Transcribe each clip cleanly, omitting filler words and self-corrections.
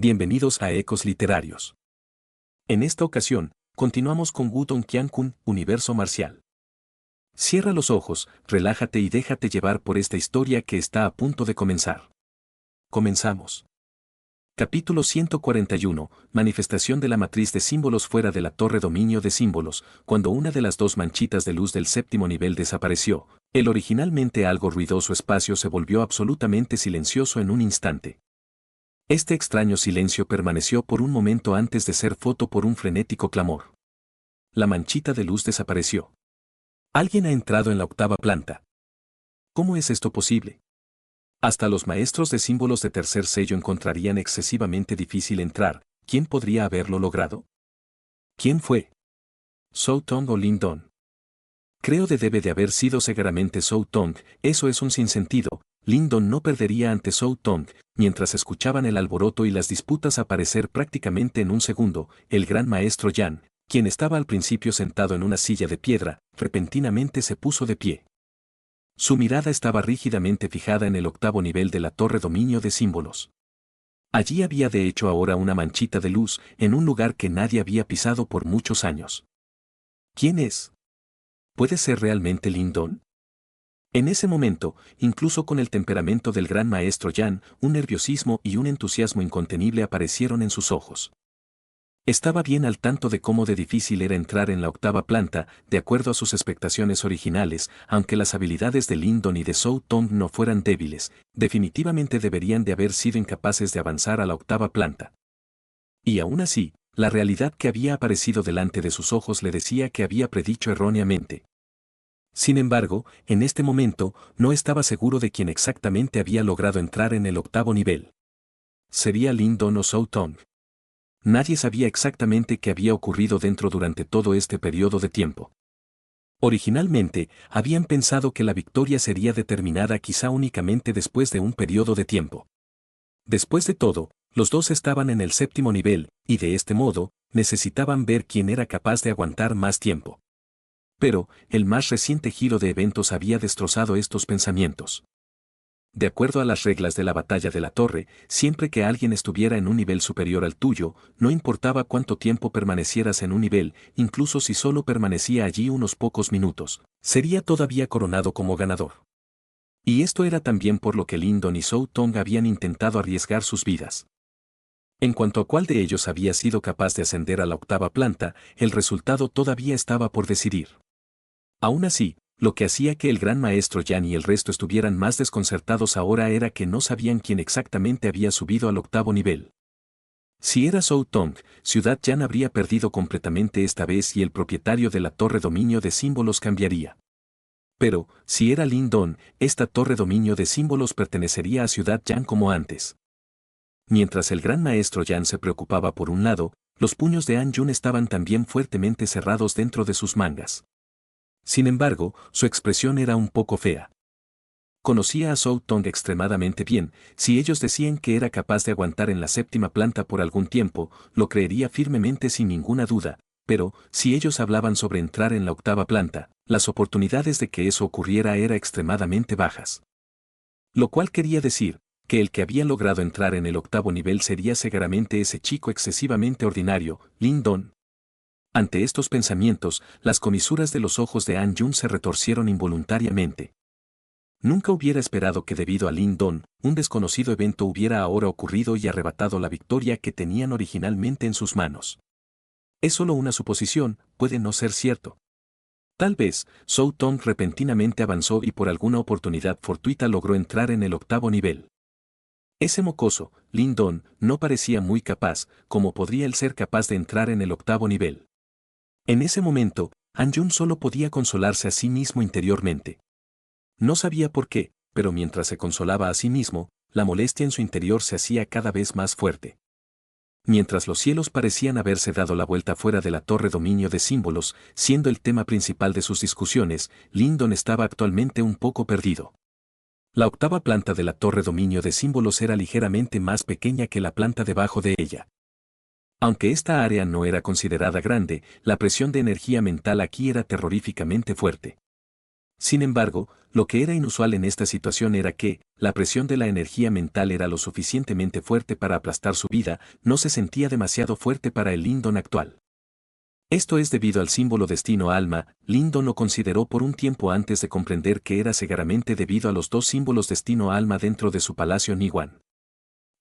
Bienvenidos a Ecos Literarios. En esta ocasión, continuamos con Wudong Qiankun, Universo Marcial. Cierra los ojos, relájate y déjate llevar por esta historia que está a punto de comenzar. Comenzamos. Capítulo 141, Manifestación de la matriz de símbolos fuera de la torre dominio de símbolos. Cuando una de las dos manchitas de luz del séptimo nivel desapareció, el originalmente algo ruidoso espacio se volvió absolutamente silencioso en un instante. Este extraño silencio permaneció por un momento antes de ser foto por un frenético clamor. La manchita de luz desapareció. Alguien ha entrado en la octava planta. ¿Cómo es esto posible? Hasta los maestros de símbolos de tercer sello encontrarían excesivamente difícil entrar. ¿Quién podría haberlo logrado? ¿Quién fue? Zhou Tong o Lin Don. Creo que debe de haber sido seguramente Zhou Tong. Eso es un sinsentido. Lin Don no perdería ante Zhou Tong. Mientras escuchaban el alboroto y las disputas aparecer prácticamente en un segundo, el gran maestro Yan, quien estaba al principio sentado en una silla de piedra, repentinamente se puso de pie. Su mirada estaba rígidamente fijada en el octavo nivel de la torre dominio de símbolos. Allí había de hecho ahora una manchita de luz, en un lugar que nadie había pisado por muchos años. ¿Quién es? ¿Puede ser realmente Lin Don? En ese momento, incluso con el temperamento del gran maestro Yan, un nerviosismo y un entusiasmo incontenible aparecieron en sus ojos. Estaba bien al tanto de cómo de difícil era entrar en la octava planta, de acuerdo a sus expectaciones originales, aunque las habilidades de Lin Don y de Zhou Tong no fueran débiles, definitivamente deberían de haber sido incapaces de avanzar a la octava planta. Y aún así, la realidad que había aparecido delante de sus ojos le decía que había predicho erróneamente. Sin embargo, en este momento, no estaba seguro de quién exactamente había logrado entrar en el octavo nivel. ¿Sería Lin Don o Zhou Tong? Nadie sabía exactamente qué había ocurrido dentro durante todo este periodo de tiempo. Originalmente, habían pensado que la victoria sería determinada quizá únicamente después de un periodo de tiempo. Después de todo, los dos estaban en el séptimo nivel, y de este modo, necesitaban ver quién era capaz de aguantar más tiempo. Pero, el más reciente giro de eventos había destrozado estos pensamientos. De acuerdo a las reglas de la batalla de la torre, siempre que alguien estuviera en un nivel superior al tuyo, no importaba cuánto tiempo permanecieras en un nivel, incluso si solo permanecía allí unos pocos minutos, sería todavía coronado como ganador. Y esto era también por lo que Lin Don y Zhou Tong habían intentado arriesgar sus vidas. En cuanto a cuál de ellos había sido capaz de ascender a la octava planta, el resultado todavía estaba por decidir. Aún así, lo que hacía que el gran maestro Yan y el resto estuvieran más desconcertados ahora era que no sabían quién exactamente había subido al octavo nivel. Si era Zhou Tong, Ciudad Yan habría perdido completamente esta vez y el propietario de la torre dominio de símbolos cambiaría. Pero, si era Lin Don, esta torre dominio de símbolos pertenecería a Ciudad Yan como antes. Mientras el gran maestro Yan se preocupaba por un lado, los puños de An Yun estaban también fuertemente cerrados dentro de sus mangas. Sin embargo, su expresión era un poco fea. Conocía a Zhou Tong extremadamente bien. Si ellos decían que era capaz de aguantar en la séptima planta por algún tiempo, lo creería firmemente sin ninguna duda, pero, si ellos hablaban sobre entrar en la octava planta, las oportunidades de que eso ocurriera eran extremadamente bajas. Lo cual quería decir, que el que había logrado entrar en el octavo nivel sería seguramente ese chico excesivamente ordinario, Lin Don. Ante estos pensamientos, las comisuras de los ojos de An Yun se retorcieron involuntariamente. Nunca hubiera esperado que debido a Lin Don, un desconocido evento hubiera ahora ocurrido y arrebatado la victoria que tenían originalmente en sus manos. Es solo una suposición, puede no ser cierto. Tal vez, Zhou Tong repentinamente avanzó y por alguna oportunidad fortuita logró entrar en el octavo nivel. Ese mocoso, Lin Don, no parecía muy capaz, como podría él ser capaz de entrar en el octavo nivel. En ese momento, An Yun solo podía consolarse a sí mismo interiormente. No sabía por qué, pero mientras se consolaba a sí mismo, la molestia en su interior se hacía cada vez más fuerte. Mientras los cielos parecían haberse dado la vuelta fuera de la torre dominio de símbolos, siendo el tema principal de sus discusiones, Lin Don estaba actualmente un poco perdido. La octava planta de la torre dominio de símbolos era ligeramente más pequeña que la planta debajo de ella. Aunque esta área no era considerada grande, la presión de energía mental aquí era terroríficamente fuerte. Sin embargo, lo que era inusual en esta situación era que, la presión de la energía mental era lo suficientemente fuerte para aplastar su vida, no se sentía demasiado fuerte para el Lyndon actual. Esto es debido al símbolo destino-alma. Lyndon lo consideró por un tiempo antes de comprender que era cegaramente debido a los dos símbolos destino-alma dentro de su palacio Niwan.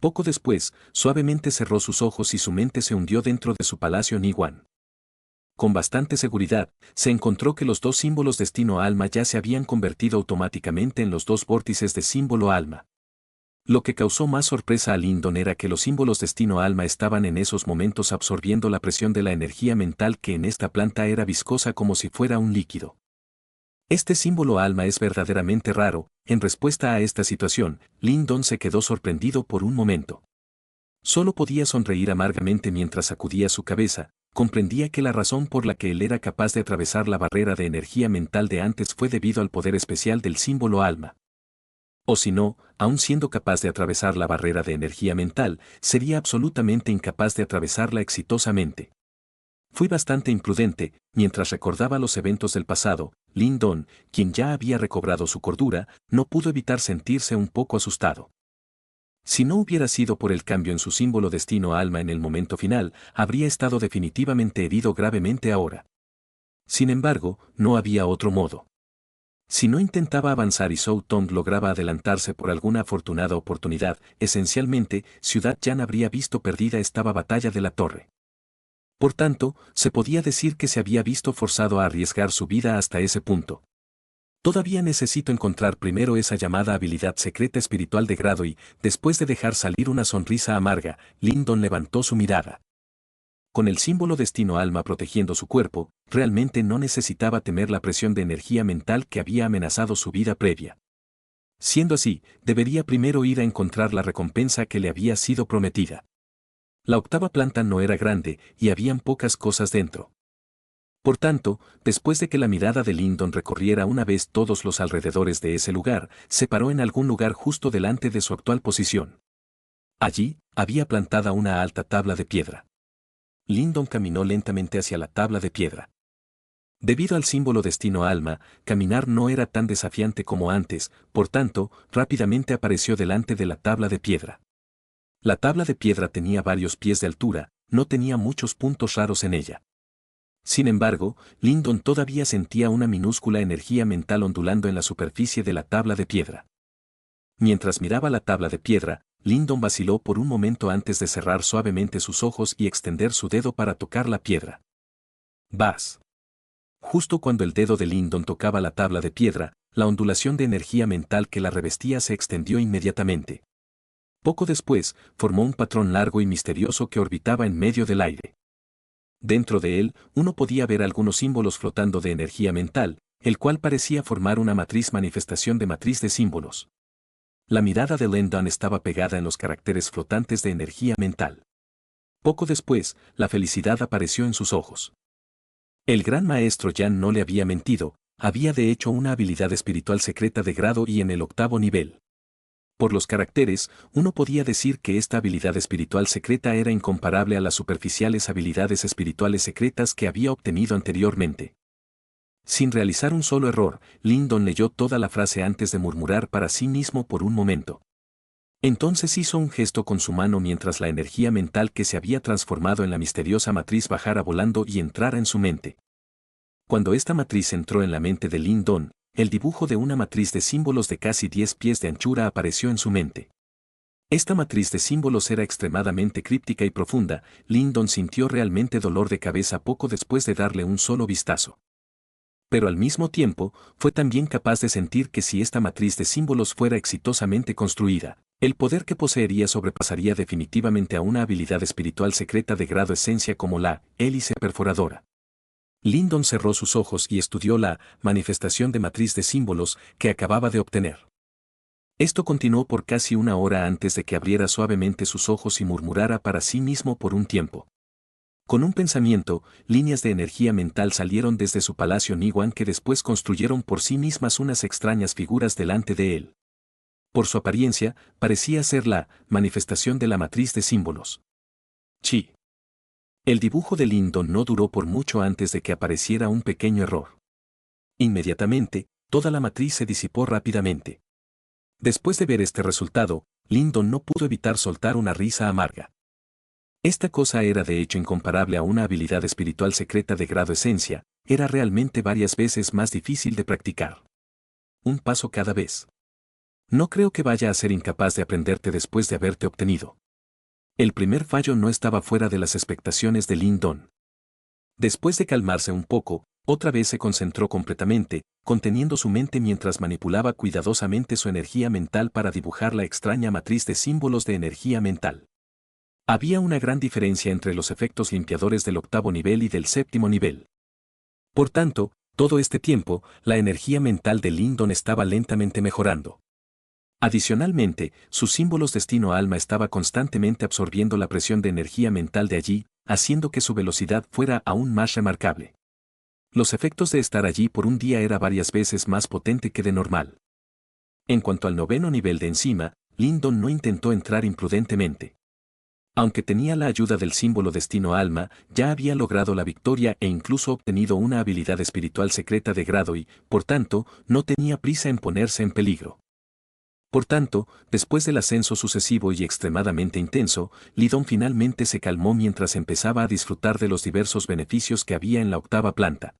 Poco después, suavemente cerró sus ojos y su mente se hundió dentro de su palacio Niwan. Con bastante seguridad, se encontró que los dos símbolos destino-alma ya se habían convertido automáticamente en los dos vórtices de símbolo-alma. Lo que causó más sorpresa a Lyndon era que los símbolos destino-alma estaban en esos momentos absorbiendo la presión de la energía mental que en esta planta era viscosa como si fuera un líquido. Este símbolo alma es verdaderamente raro. En respuesta a esta situación, Lyndon se quedó sorprendido por un momento. Solo podía sonreír amargamente mientras sacudía su cabeza. Comprendía que la razón por la que él era capaz de atravesar la barrera de energía mental de antes fue debido al poder especial del símbolo alma. O si no, aun siendo capaz de atravesar la barrera de energía mental, sería absolutamente incapaz de atravesarla exitosamente. Fui bastante imprudente. Mientras recordaba los eventos del pasado, Lyndon, quien ya había recobrado su cordura, no pudo evitar sentirse un poco asustado. Si no hubiera sido por el cambio en su símbolo destino alma en el momento final, habría estado definitivamente herido gravemente ahora. Sin embargo, no había otro modo. Si no intentaba avanzar y Zhou Tong lograba adelantarse por alguna afortunada oportunidad, esencialmente, Ciudad Yan habría visto perdida esta batalla de la torre. Por tanto, se podía decir que se había visto forzado a arriesgar su vida hasta ese punto. Todavía necesito encontrar primero esa llamada habilidad secreta espiritual de grado y, después de dejar salir una sonrisa amarga, Lyndon levantó su mirada. Con el símbolo destino alma protegiendo su cuerpo, realmente no necesitaba temer la presión de energía mental que había amenazado su vida previa. Siendo así, debería primero ir a encontrar la recompensa que le había sido prometida. La octava planta no era grande y habían pocas cosas dentro. Por tanto, después de que la mirada de Lyndon recorriera una vez todos los alrededores de ese lugar, se paró en algún lugar justo delante de su actual posición. Allí, había plantada una alta tabla de piedra. Lyndon caminó lentamente hacia la tabla de piedra. Debido al símbolo destino alma, caminar no era tan desafiante como antes, por tanto, rápidamente apareció delante de la tabla de piedra. La tabla de piedra tenía varios pies de altura, no tenía muchos puntos raros en ella. Sin embargo, Lyndon todavía sentía una minúscula energía mental ondulando en la superficie de la tabla de piedra. Mientras miraba la tabla de piedra, Lyndon vaciló por un momento antes de cerrar suavemente sus ojos y extender su dedo para tocar la piedra. ¡Bas! Justo cuando el dedo de Lyndon tocaba la tabla de piedra, la ondulación de energía mental que la revestía se extendió inmediatamente. Poco después, formó un patrón largo y misterioso que orbitaba en medio del aire. Dentro de él, uno podía ver algunos símbolos flotando de energía mental, el cual parecía formar una manifestación de matriz de símbolos. La mirada de Lyndon estaba pegada en los caracteres flotantes de energía mental. Poco después, la felicidad apareció en sus ojos. El gran maestro Yan no le había mentido, había de hecho una habilidad espiritual secreta de grado y en el octavo nivel. Por los caracteres, uno podía decir que esta habilidad espiritual secreta era incomparable a las superficiales habilidades espirituales secretas que había obtenido anteriormente. Sin realizar un solo error, Lyndon leyó toda la frase antes de murmurar para sí mismo por un momento. Entonces hizo un gesto con su mano mientras la energía mental que se había transformado en la misteriosa matriz bajara volando y entrara en su mente. Cuando esta matriz entró en la mente de Lyndon, el dibujo de una matriz de símbolos de casi 10 pies de anchura apareció en su mente. Esta matriz de símbolos era extremadamente críptica y profunda. Lyndon sintió realmente dolor de cabeza poco después de darle un solo vistazo. Pero al mismo tiempo, fue también capaz de sentir que si esta matriz de símbolos fuera exitosamente construida, el poder que poseería sobrepasaría definitivamente a una habilidad espiritual secreta de grado esencia como la hélice perforadora. Lyndon cerró sus ojos y estudió la manifestación de matriz de símbolos que acababa de obtener. Esto continuó por casi una hora antes de que abriera suavemente sus ojos y murmurara para sí mismo por un tiempo. Con un pensamiento, líneas de energía mental salieron desde su palacio Niwan que después construyeron por sí mismas unas extrañas figuras delante de él. Por su apariencia, parecía ser la manifestación de la matriz de símbolos. Chi. El dibujo de Lyndon no duró por mucho antes de que apareciera un pequeño error. Inmediatamente, toda la matriz se disipó rápidamente. Después de ver este resultado, Lyndon no pudo evitar soltar una risa amarga. Esta cosa era de hecho incomparable a una habilidad espiritual secreta de grado esencia, era realmente varias veces más difícil de practicar. Un paso cada vez. No creo que vaya a ser incapaz de aprenderte después de haberte obtenido. El primer fallo no estaba fuera de las expectaciones de Lyndon. Después de calmarse un poco, otra vez se concentró completamente, conteniendo su mente mientras manipulaba cuidadosamente su energía mental para dibujar la extraña matriz de símbolos de energía mental. Había una gran diferencia entre los efectos limpiadores del octavo nivel y del séptimo nivel. Por tanto, todo este tiempo, la energía mental de Lyndon estaba lentamente mejorando. Adicionalmente, sus símbolos destino alma estaba constantemente absorbiendo la presión de energía mental de allí, haciendo que su velocidad fuera aún más remarcable. Los efectos de estar allí por un día era varias veces más potente que de normal. En cuanto al noveno nivel de encima, Lyndon no intentó entrar imprudentemente. Aunque tenía la ayuda del símbolo destino alma, ya había logrado la victoria e incluso obtenido una habilidad espiritual secreta de grado y, por tanto, no tenía prisa en ponerse en peligro. Por tanto, después del ascenso sucesivo y extremadamente intenso, Lyndon finalmente se calmó mientras empezaba a disfrutar de los diversos beneficios que había en la octava planta.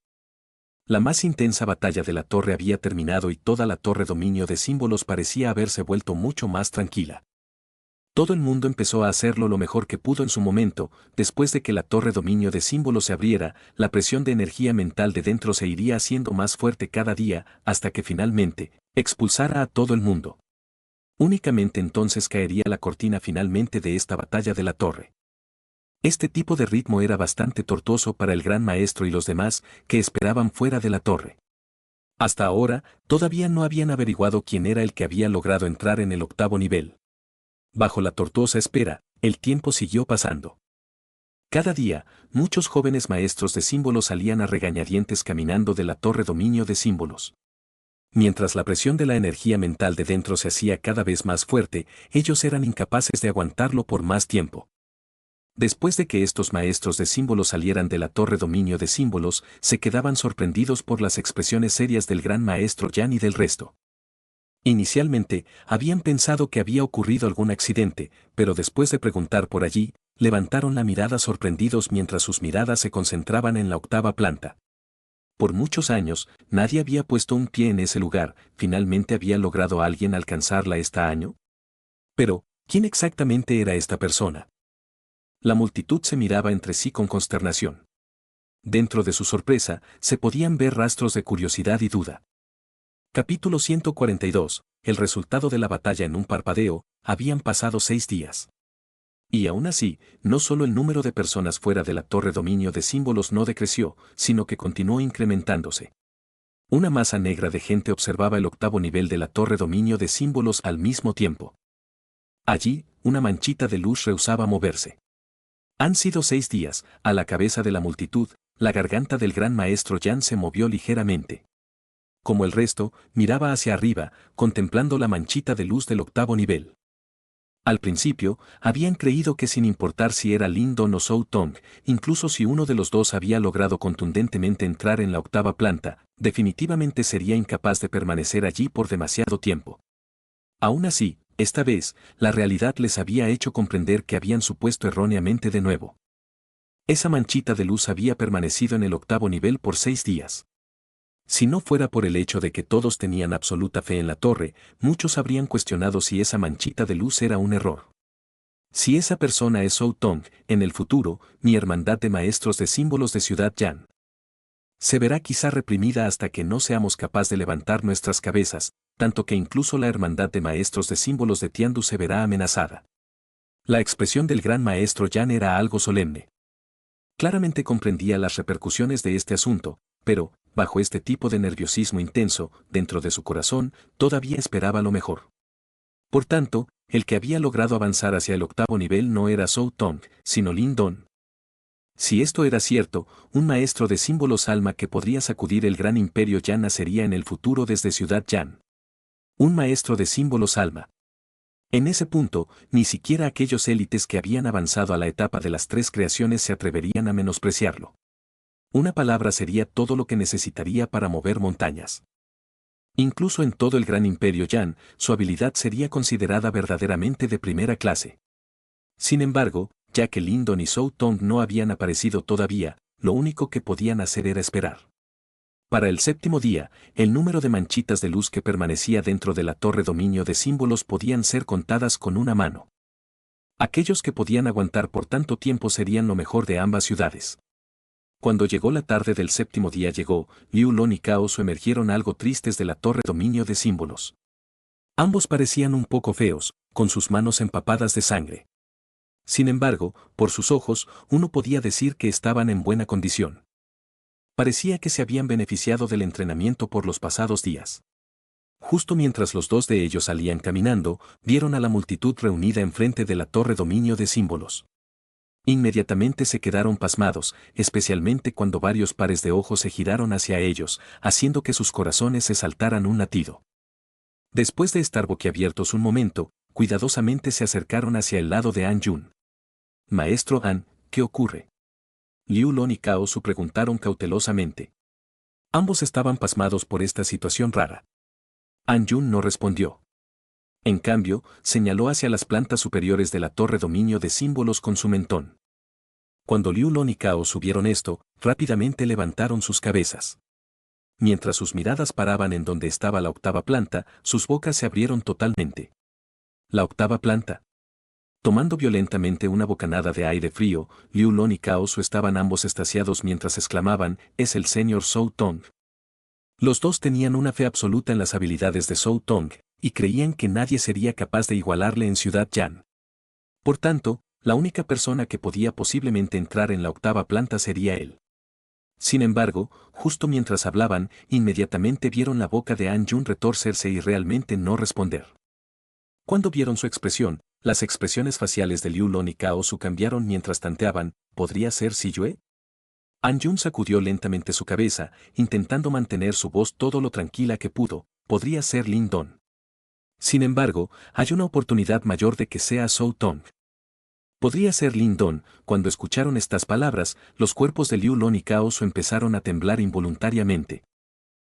La más intensa batalla de la torre había terminado y toda la torre dominio de símbolos parecía haberse vuelto mucho más tranquila. Todo el mundo empezó a hacerlo lo mejor que pudo en su momento, después de que la torre dominio de símbolos se abriera, la presión de energía mental de dentro se iría haciendo más fuerte cada día, hasta que finalmente, expulsara a todo el mundo. Únicamente entonces caería la cortina finalmente de esta batalla de la torre. Este tipo de ritmo era bastante tortuoso para el gran maestro y los demás, que esperaban fuera de la torre. Hasta ahora, todavía no habían averiguado quién era el que había logrado entrar en el octavo nivel. Bajo la tortuosa espera, el tiempo siguió pasando. Cada día, muchos jóvenes maestros de símbolos salían a regañadientes caminando de la torre dominio de símbolos. Mientras la presión de la energía mental de dentro se hacía cada vez más fuerte, ellos eran incapaces de aguantarlo por más tiempo. Después de que estos maestros de símbolos salieran de la torre dominio de símbolos, se quedaban sorprendidos por las expresiones serias del gran maestro Yan y del resto. Inicialmente, habían pensado que había ocurrido algún accidente, pero después de preguntar por allí, levantaron la mirada sorprendidos mientras sus miradas se concentraban en la octava planta. Por muchos años, nadie había puesto un pie en ese lugar, ¿finalmente había logrado alguien alcanzarla este año? Pero, ¿quién exactamente era esta persona? La multitud se miraba entre sí con consternación. Dentro de su sorpresa, se podían ver rastros de curiosidad y duda. Capítulo 142. El resultado de la batalla en un parpadeo, habían pasado 6 días. Y aún así, no solo el número de personas fuera de la torre dominio de símbolos no decreció, sino que continuó incrementándose. Una masa negra de gente observaba el octavo nivel de la torre dominio de símbolos al mismo tiempo. Allí, una manchita de luz rehusaba moverse. Han sido 6 días, a la cabeza de la multitud, la garganta del gran maestro Yan se movió ligeramente. Como el resto, miraba hacia arriba, contemplando la manchita de luz del octavo nivel. Al principio, habían creído que sin importar si era Lyndon o Zhou Tong, incluso si uno de los dos había logrado contundentemente entrar en la octava planta, definitivamente sería incapaz de permanecer allí por demasiado tiempo. Aún así, esta vez, la realidad les había hecho comprender que habían supuesto erróneamente de nuevo. Esa manchita de luz había permanecido en el octavo nivel por 6 días. Si no fuera por el hecho de que todos tenían absoluta fe en la torre, muchos habrían cuestionado si esa manchita de luz era un error. Si esa persona es Zhou Tong, en el futuro, mi hermandad de maestros de símbolos de Ciudad Yan se verá quizá reprimida hasta que no seamos capaces de levantar nuestras cabezas, tanto que incluso la hermandad de maestros de símbolos de Tiandu se verá amenazada. La expresión del gran maestro Yan era algo solemne. Claramente comprendía las repercusiones de este asunto, pero, bajo este tipo de nerviosismo intenso, dentro de su corazón, todavía esperaba lo mejor. Por tanto, el que había logrado avanzar hacia el octavo nivel no era Zhou Tong, sino Lyndon. Si esto era cierto, un maestro de símbolos alma que podría sacudir el gran imperio Yan nacería en el futuro desde Ciudad Yan. Un maestro de símbolos alma. En ese punto, ni siquiera aquellos élites que habían avanzado a la etapa de las 3 creaciones se atreverían a menospreciarlo. Una palabra sería todo lo que necesitaría para mover montañas. Incluso en todo el gran imperio Yan, su habilidad sería considerada verdaderamente de primera clase. Sin embargo, ya que Lindon y Zhou Tong no habían aparecido todavía, lo único que podían hacer era esperar. Para el séptimo día, el número de manchitas de luz que permanecía dentro de la torre dominio de símbolos podían ser contadas con una mano. Aquellos que podían aguantar por tanto tiempo serían lo mejor de ambas ciudades. Cuando llegó la tarde del séptimo día Liu Lon y Cao Su emergieron algo tristes de la torre dominio de símbolos. Ambos parecían un poco feos, con sus manos empapadas de sangre. Sin embargo, por sus ojos, uno podía decir que estaban en buena condición. Parecía que se habían beneficiado del entrenamiento por los pasados días. Justo mientras los dos de ellos salían caminando, vieron a la multitud reunida enfrente de la torre dominio de símbolos. Inmediatamente se quedaron pasmados, especialmente cuando varios pares de ojos se giraron hacia ellos, haciendo que sus corazones se saltaran un latido. Después de estar boquiabiertos un momento, cuidadosamente se acercaron hacia el lado de An Yun. Maestro An, ¿qué ocurre? Liu Lon y Cao Su preguntaron cautelosamente. Ambos estaban pasmados por esta situación rara. An Yun no respondió. En cambio, señaló hacia las plantas superiores de la torre dominio de símbolos con su mentón. Cuando Liu Lon y Cao Su vieron esto, rápidamente levantaron sus cabezas. Mientras sus miradas paraban en donde estaba la octava planta, sus bocas se abrieron totalmente. La octava planta. Tomando violentamente una bocanada de aire frío, Liu Lon y Cao Su estaban ambos extasiados mientras exclamaban, «Es el señor Zhou Tong». Los dos tenían una fe absoluta en las habilidades de Zhou Tong, y creían que nadie sería capaz de igualarle en Ciudad Yan. Por tanto, la única persona que podía posiblemente entrar en la octava planta sería él. Sin embargo, justo mientras hablaban, inmediatamente vieron la boca de An Yun retorcerse y realmente no responder. Cuando vieron su expresión, las expresiones faciales de Liu Lon y Cao Su cambiaron mientras tanteaban, ¿podría ser Si Yue? An Yun sacudió lentamente su cabeza, intentando mantener su voz todo lo tranquila que pudo, podría ser Lindon. Sin embargo, hay una oportunidad mayor de que sea Zhou Tong. Podría ser Lindon. Cuando escucharon estas palabras, los cuerpos de Liu Lon y Cao Su empezaron a temblar involuntariamente.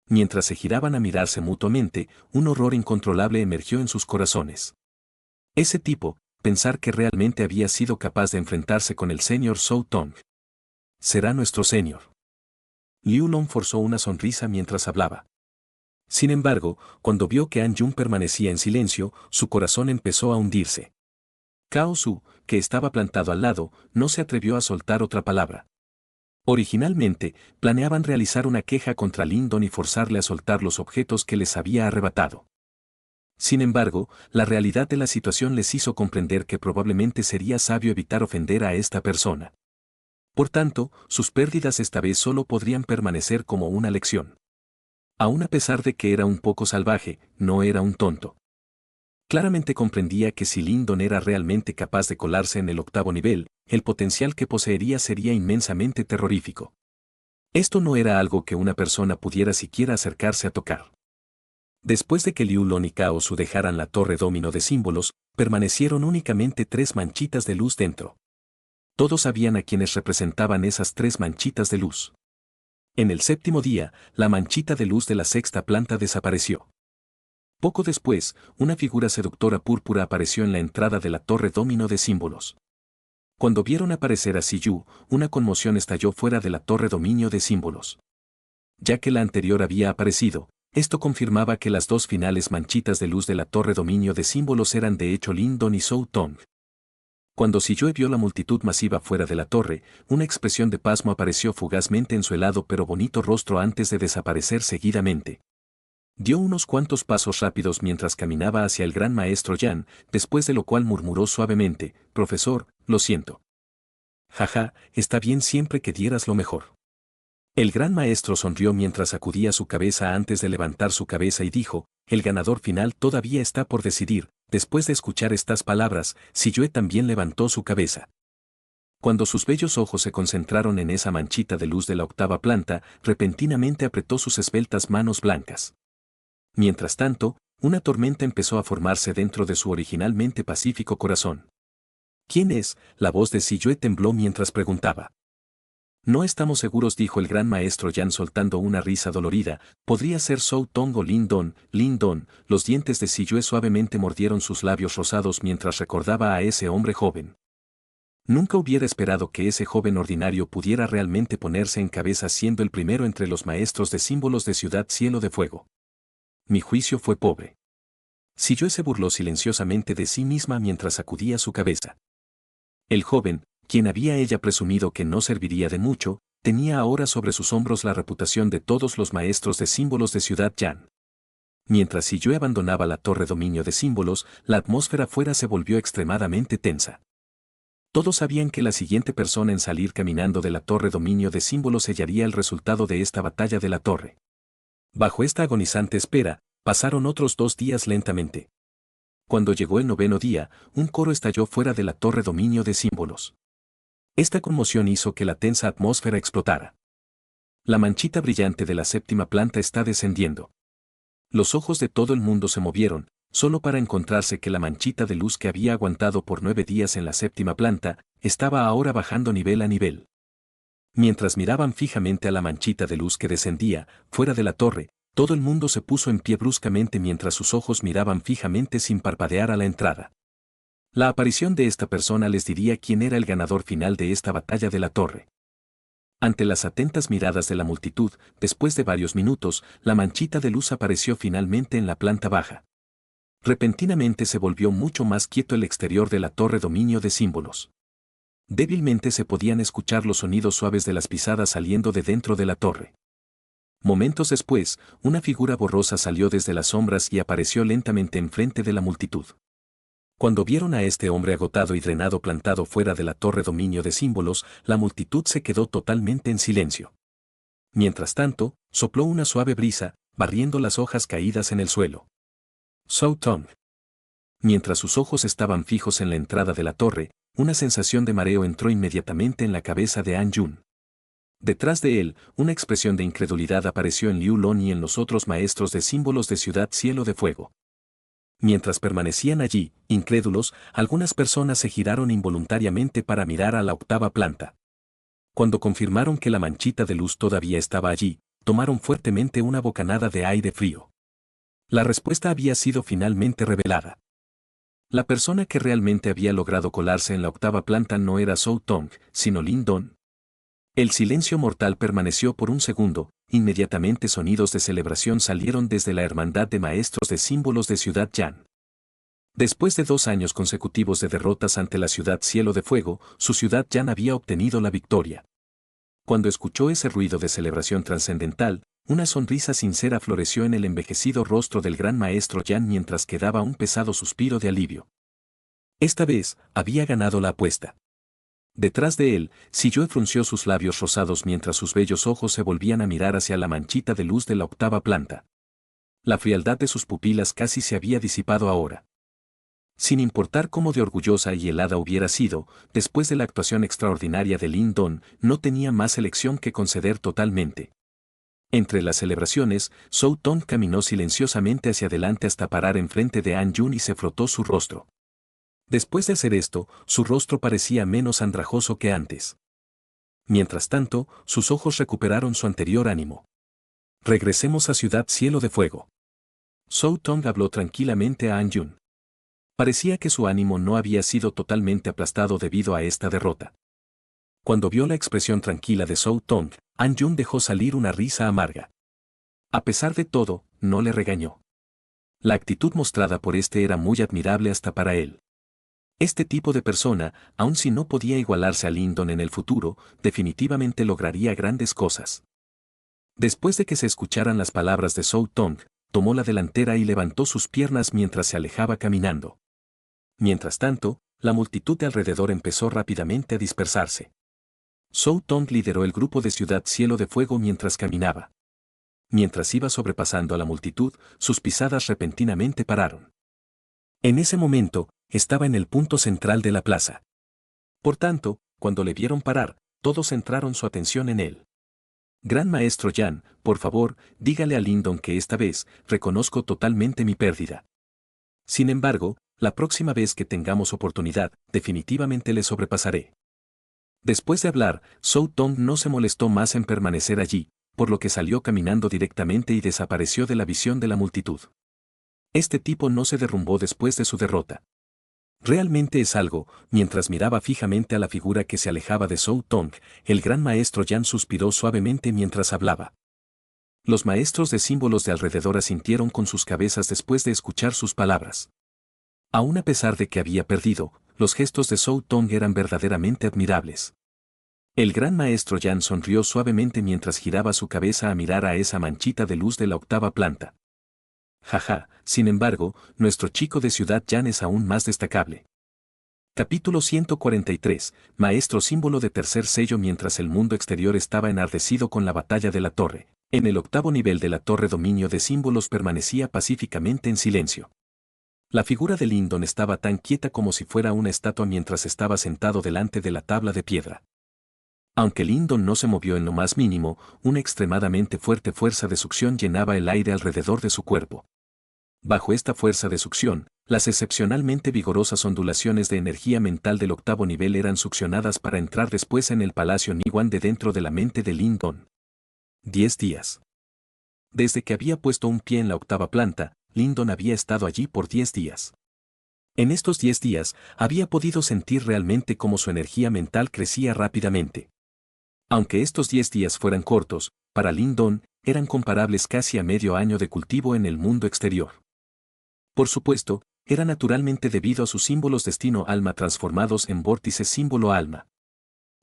Mientras se giraban a mirarse mutuamente, un horror incontrolable emergió en sus corazones. Ese tipo, pensar que realmente había sido capaz de enfrentarse con el señor Zhou Tong. Será nuestro señor. Liu Lon forzó una sonrisa mientras hablaba. Sin embargo, cuando vio que An Yun permanecía en silencio, su corazón empezó a hundirse. Cao Su, que estaba plantado al lado, no se atrevió a soltar otra palabra. Originalmente, planeaban realizar una queja contra Lindon y forzarle a soltar los objetos que les había arrebatado. Sin embargo, la realidad de la situación les hizo comprender que probablemente sería sabio evitar ofender a esta persona. Por tanto, sus pérdidas esta vez solo podrían permanecer como una lección. Aun a pesar de que era un poco salvaje, no era un tonto. Claramente comprendía que si Lindon era realmente capaz de colarse en el octavo nivel, el potencial que poseería sería inmensamente terrorífico. Esto no era algo que una persona pudiera siquiera acercarse a tocar. Después de que Liu Lon y Cao Su dejaran la torre domino de símbolos, permanecieron únicamente 3 manchitas de luz dentro. Todos sabían a quienes representaban esas 3 manchitas de luz. En el séptimo día, la manchita de luz de la sexta planta desapareció. Poco después, una figura seductora púrpura apareció en la entrada de la torre domino de símbolos. Cuando vieron aparecer a Si Yu, una conmoción estalló fuera de la torre dominio de símbolos. Ya que la anterior había aparecido, esto confirmaba que las 2 finales manchitas de luz de la torre dominio de símbolos eran de hecho Lindon y Zhou Tong. Cuando Si Yu vio la multitud masiva fuera de la torre, una expresión de pasmo apareció fugazmente en su helado pero bonito rostro antes de desaparecer seguidamente. Dio unos cuantos pasos rápidos mientras caminaba hacia el gran maestro Yan, después de lo cual murmuró suavemente, «Profesor, lo siento». «Jaja, está bien siempre que dieras lo mejor». El gran maestro sonrió mientras sacudía su cabeza antes de levantar su cabeza y dijo, «El ganador final todavía está por decidir». Después de escuchar estas palabras, Si Yue también levantó su cabeza. Cuando sus bellos ojos se concentraron en esa manchita de luz de la octava planta, repentinamente apretó sus esbeltas manos blancas. Mientras tanto, una tormenta empezó a formarse dentro de su originalmente pacífico corazón. ¿Quién es? La voz de Si Yue tembló mientras preguntaba. No estamos seguros, dijo el gran maestro Yan soltando una risa dolorida. Podría ser Zhou Tong o Lin Don. Lin Don. Los dientes de Si Yue suavemente mordieron sus labios rosados mientras recordaba a ese hombre joven. Nunca hubiera esperado que ese joven ordinario pudiera realmente ponerse en cabeza siendo el primero entre los maestros de símbolos de Ciudad Cielo de Fuego. Mi juicio fue pobre. Si Yue se burló silenciosamente de sí misma mientras sacudía su cabeza. El joven, quien había ella presumido que no serviría de mucho, tenía ahora sobre sus hombros la reputación de todos los maestros de símbolos de Ciudad Yan. Mientras Si Yue abandonaba la torre dominio de símbolos, la atmósfera fuera se volvió extremadamente tensa. Todos sabían que la siguiente persona en salir caminando de la torre dominio de símbolos sellaría el resultado de esta batalla de la torre. Bajo esta agonizante espera, pasaron otros 2 días lentamente. Cuando llegó el 9º día, un coro estalló fuera de la torre dominio de símbolos. Esta conmoción hizo que la tensa atmósfera explotara. La manchita brillante de la 7ª planta está descendiendo. Los ojos de todo el mundo se movieron, solo para encontrarse que la manchita de luz que había aguantado por 9 días en la 7ª planta, estaba ahora bajando nivel a nivel. Mientras miraban fijamente a la manchita de luz que descendía, fuera de la torre, todo el mundo se puso en pie bruscamente mientras sus ojos miraban fijamente sin parpadear a la entrada. La aparición de esta persona les diría quién era el ganador final de esta batalla de la torre. Ante las atentas miradas de la multitud, después de varios minutos, la manchita de luz apareció finalmente en la planta baja. Repentinamente se volvió mucho más quieto el exterior de la torre dominio de símbolos. Débilmente se podían escuchar los sonidos suaves de las pisadas saliendo de dentro de la torre. Momentos después, una figura borrosa salió desde las sombras y apareció lentamente enfrente de la multitud. Cuando vieron a este hombre agotado y drenado plantado fuera de la torre dominio de símbolos, la multitud se quedó totalmente en silencio. Mientras tanto, sopló una suave brisa, barriendo las hojas caídas en el suelo. Zhou Tong. Mientras sus ojos estaban fijos en la entrada de la torre, una sensación de mareo entró inmediatamente en la cabeza de An Yun. Detrás de él, una expresión de incredulidad apareció en Liu Lon y en los otros maestros de símbolos de Ciudad Cielo de Fuego. Mientras permanecían allí, incrédulos, algunas personas se giraron involuntariamente para mirar a la 8ª planta. Cuando confirmaron que la manchita de luz todavía estaba allí, tomaron fuertemente una bocanada de aire frío. La respuesta había sido finalmente revelada. La persona que realmente había logrado colarse en la 8ª planta no era Zhou Tong, sino Lin Don. El silencio mortal permaneció por un segundo, inmediatamente sonidos de celebración salieron desde la hermandad de maestros de símbolos de Ciudad Yan. Después de 2 años consecutivos de derrotas ante la Ciudad Cielo de Fuego, su Ciudad Yan había obtenido la victoria. Cuando escuchó ese ruido de celebración trascendental, una sonrisa sincera floreció en el envejecido rostro del gran maestro Yan mientras que daba un pesado suspiro de alivio. Esta vez, había ganado la apuesta. Detrás de él, Si Yue frunció sus labios rosados mientras sus bellos ojos se volvían a mirar hacia la manchita de luz de la 8ª planta. La frialdad de sus pupilas casi se había disipado ahora. Sin importar cómo de orgullosa y helada hubiera sido, después de la actuación extraordinaria de Lin Don, no tenía más elección que conceder totalmente. Entre las celebraciones, Zhou Tong caminó silenciosamente hacia adelante hasta parar enfrente de An Yun y se frotó su rostro. Después de hacer esto, su rostro parecía menos andrajoso que antes. Mientras tanto, sus ojos recuperaron su anterior ánimo. Regresemos a Ciudad Cielo de Fuego. Zhou Tong habló tranquilamente a An Yun. Parecía que su ánimo no había sido totalmente aplastado debido a esta derrota. Cuando vio la expresión tranquila de Zhou Tong, An Yun dejó salir una risa amarga. A pesar de todo, no le regañó. La actitud mostrada por este era muy admirable hasta para él. Este tipo de persona, aun si no podía igualarse a Lin Don en el futuro, definitivamente lograría grandes cosas. Después de que se escucharan las palabras de Zhou Tong, tomó la delantera y levantó sus piernas mientras se alejaba caminando. Mientras tanto, la multitud de alrededor empezó rápidamente a dispersarse. Zhou Tong lideró el grupo de Ciudad Cielo de Fuego mientras caminaba. Mientras iba sobrepasando a la multitud, sus pisadas repentinamente pararon. En ese momento, estaba en el punto central de la plaza. Por tanto, cuando le vieron parar, todos centraron su atención en él. Gran Maestro Yan, por favor, dígale a Lin Don que esta vez, reconozco totalmente mi pérdida. Sin embargo, la próxima vez que tengamos oportunidad, definitivamente le sobrepasaré. Después de hablar, Zhou Tong no se molestó más en permanecer allí, por lo que salió caminando directamente y desapareció de la visión de la multitud. Este tipo no se derrumbó después de su derrota. Realmente es algo, mientras miraba fijamente a la figura que se alejaba de Zhou Tong, el gran maestro Yan suspiró suavemente mientras hablaba. Los maestros de símbolos de alrededor asintieron con sus cabezas después de escuchar sus palabras. Aún a pesar de que había perdido, los gestos de Zhou Tong eran verdaderamente admirables. El gran maestro Yan sonrió suavemente mientras giraba su cabeza a mirar a esa manchita de luz de la octava planta. Jaja, sin embargo, nuestro chico de Ciudad Yan es aún más destacable. Capítulo 143, Maestro símbolo de tercer sello. Mientras el mundo exterior estaba enardecido con la batalla de la torre, en el octavo nivel de la torre dominio de símbolos permanecía pacíficamente en silencio. La figura de Lindon estaba tan quieta como si fuera una estatua mientras estaba sentado delante de la tabla de piedra. Aunque Lindon no se movió en lo más mínimo, una extremadamente fuerte fuerza de succión llenaba el aire alrededor de su cuerpo. Bajo esta fuerza de succión, las excepcionalmente vigorosas ondulaciones de energía mental del octavo nivel eran succionadas para entrar después en el palacio Niwan de dentro de la mente de Lindon. 10 días. Desde que había puesto un pie en la octava planta, Lindon había estado allí por 10 días. En estos 10 días, había podido sentir realmente cómo su energía mental crecía rápidamente. Aunque estos 10 días fueran cortos, para Lindon, eran comparables casi a medio año de cultivo en el mundo exterior. Por supuesto, era naturalmente debido a sus símbolos destino-alma transformados en vórtices símbolo-alma.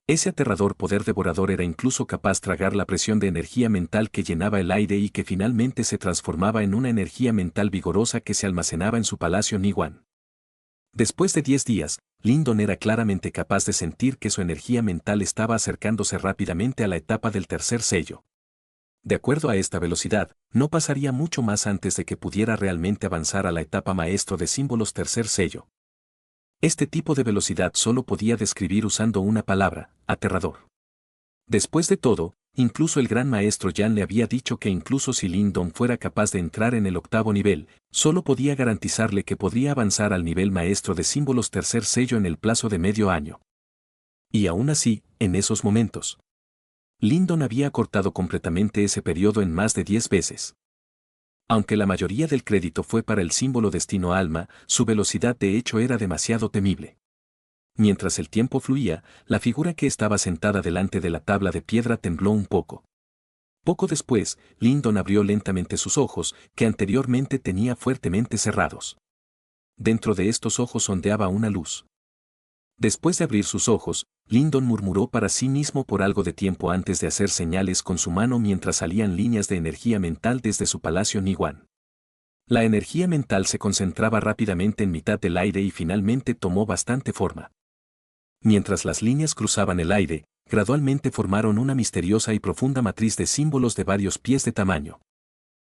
Ese aterrador poder devorador era incluso capaz de tragar la presión de energía mental que llenaba el aire y que finalmente se transformaba en una energía mental vigorosa que se almacenaba en su palacio Niwan. Después de 10 días, Lindon era claramente capaz de sentir que su energía mental estaba acercándose rápidamente a la etapa del tercer sello. De acuerdo a esta velocidad, no pasaría mucho más antes de que pudiera realmente avanzar a la etapa maestro de símbolos tercer sello. Este tipo de velocidad solo podía describir usando una palabra: aterrador. Después de todo, incluso el gran maestro Yan le había dicho que incluso si Lindon fuera capaz de entrar en el octavo nivel, solo podía garantizarle que podría avanzar al nivel maestro de símbolos tercer sello en el plazo de medio año. Y aún así, en esos momentos, Lindon había acortado completamente ese periodo en más de 10 veces. Aunque la mayoría del crédito fue para el símbolo destino alma, su velocidad de hecho era demasiado temible. Mientras el tiempo fluía, la figura que estaba sentada delante de la tabla de piedra tembló un poco. Poco después, Lindon abrió lentamente sus ojos, que anteriormente tenía fuertemente cerrados. Dentro de estos ojos ondeaba una luz. Después de abrir sus ojos, Lindon murmuró para sí mismo por algo de tiempo antes de hacer señales con su mano mientras salían líneas de energía mental desde su palacio Niwan. La energía mental se concentraba rápidamente en mitad del aire y finalmente tomó bastante forma. Mientras las líneas cruzaban el aire, gradualmente formaron una misteriosa y profunda matriz de símbolos de varios pies de tamaño.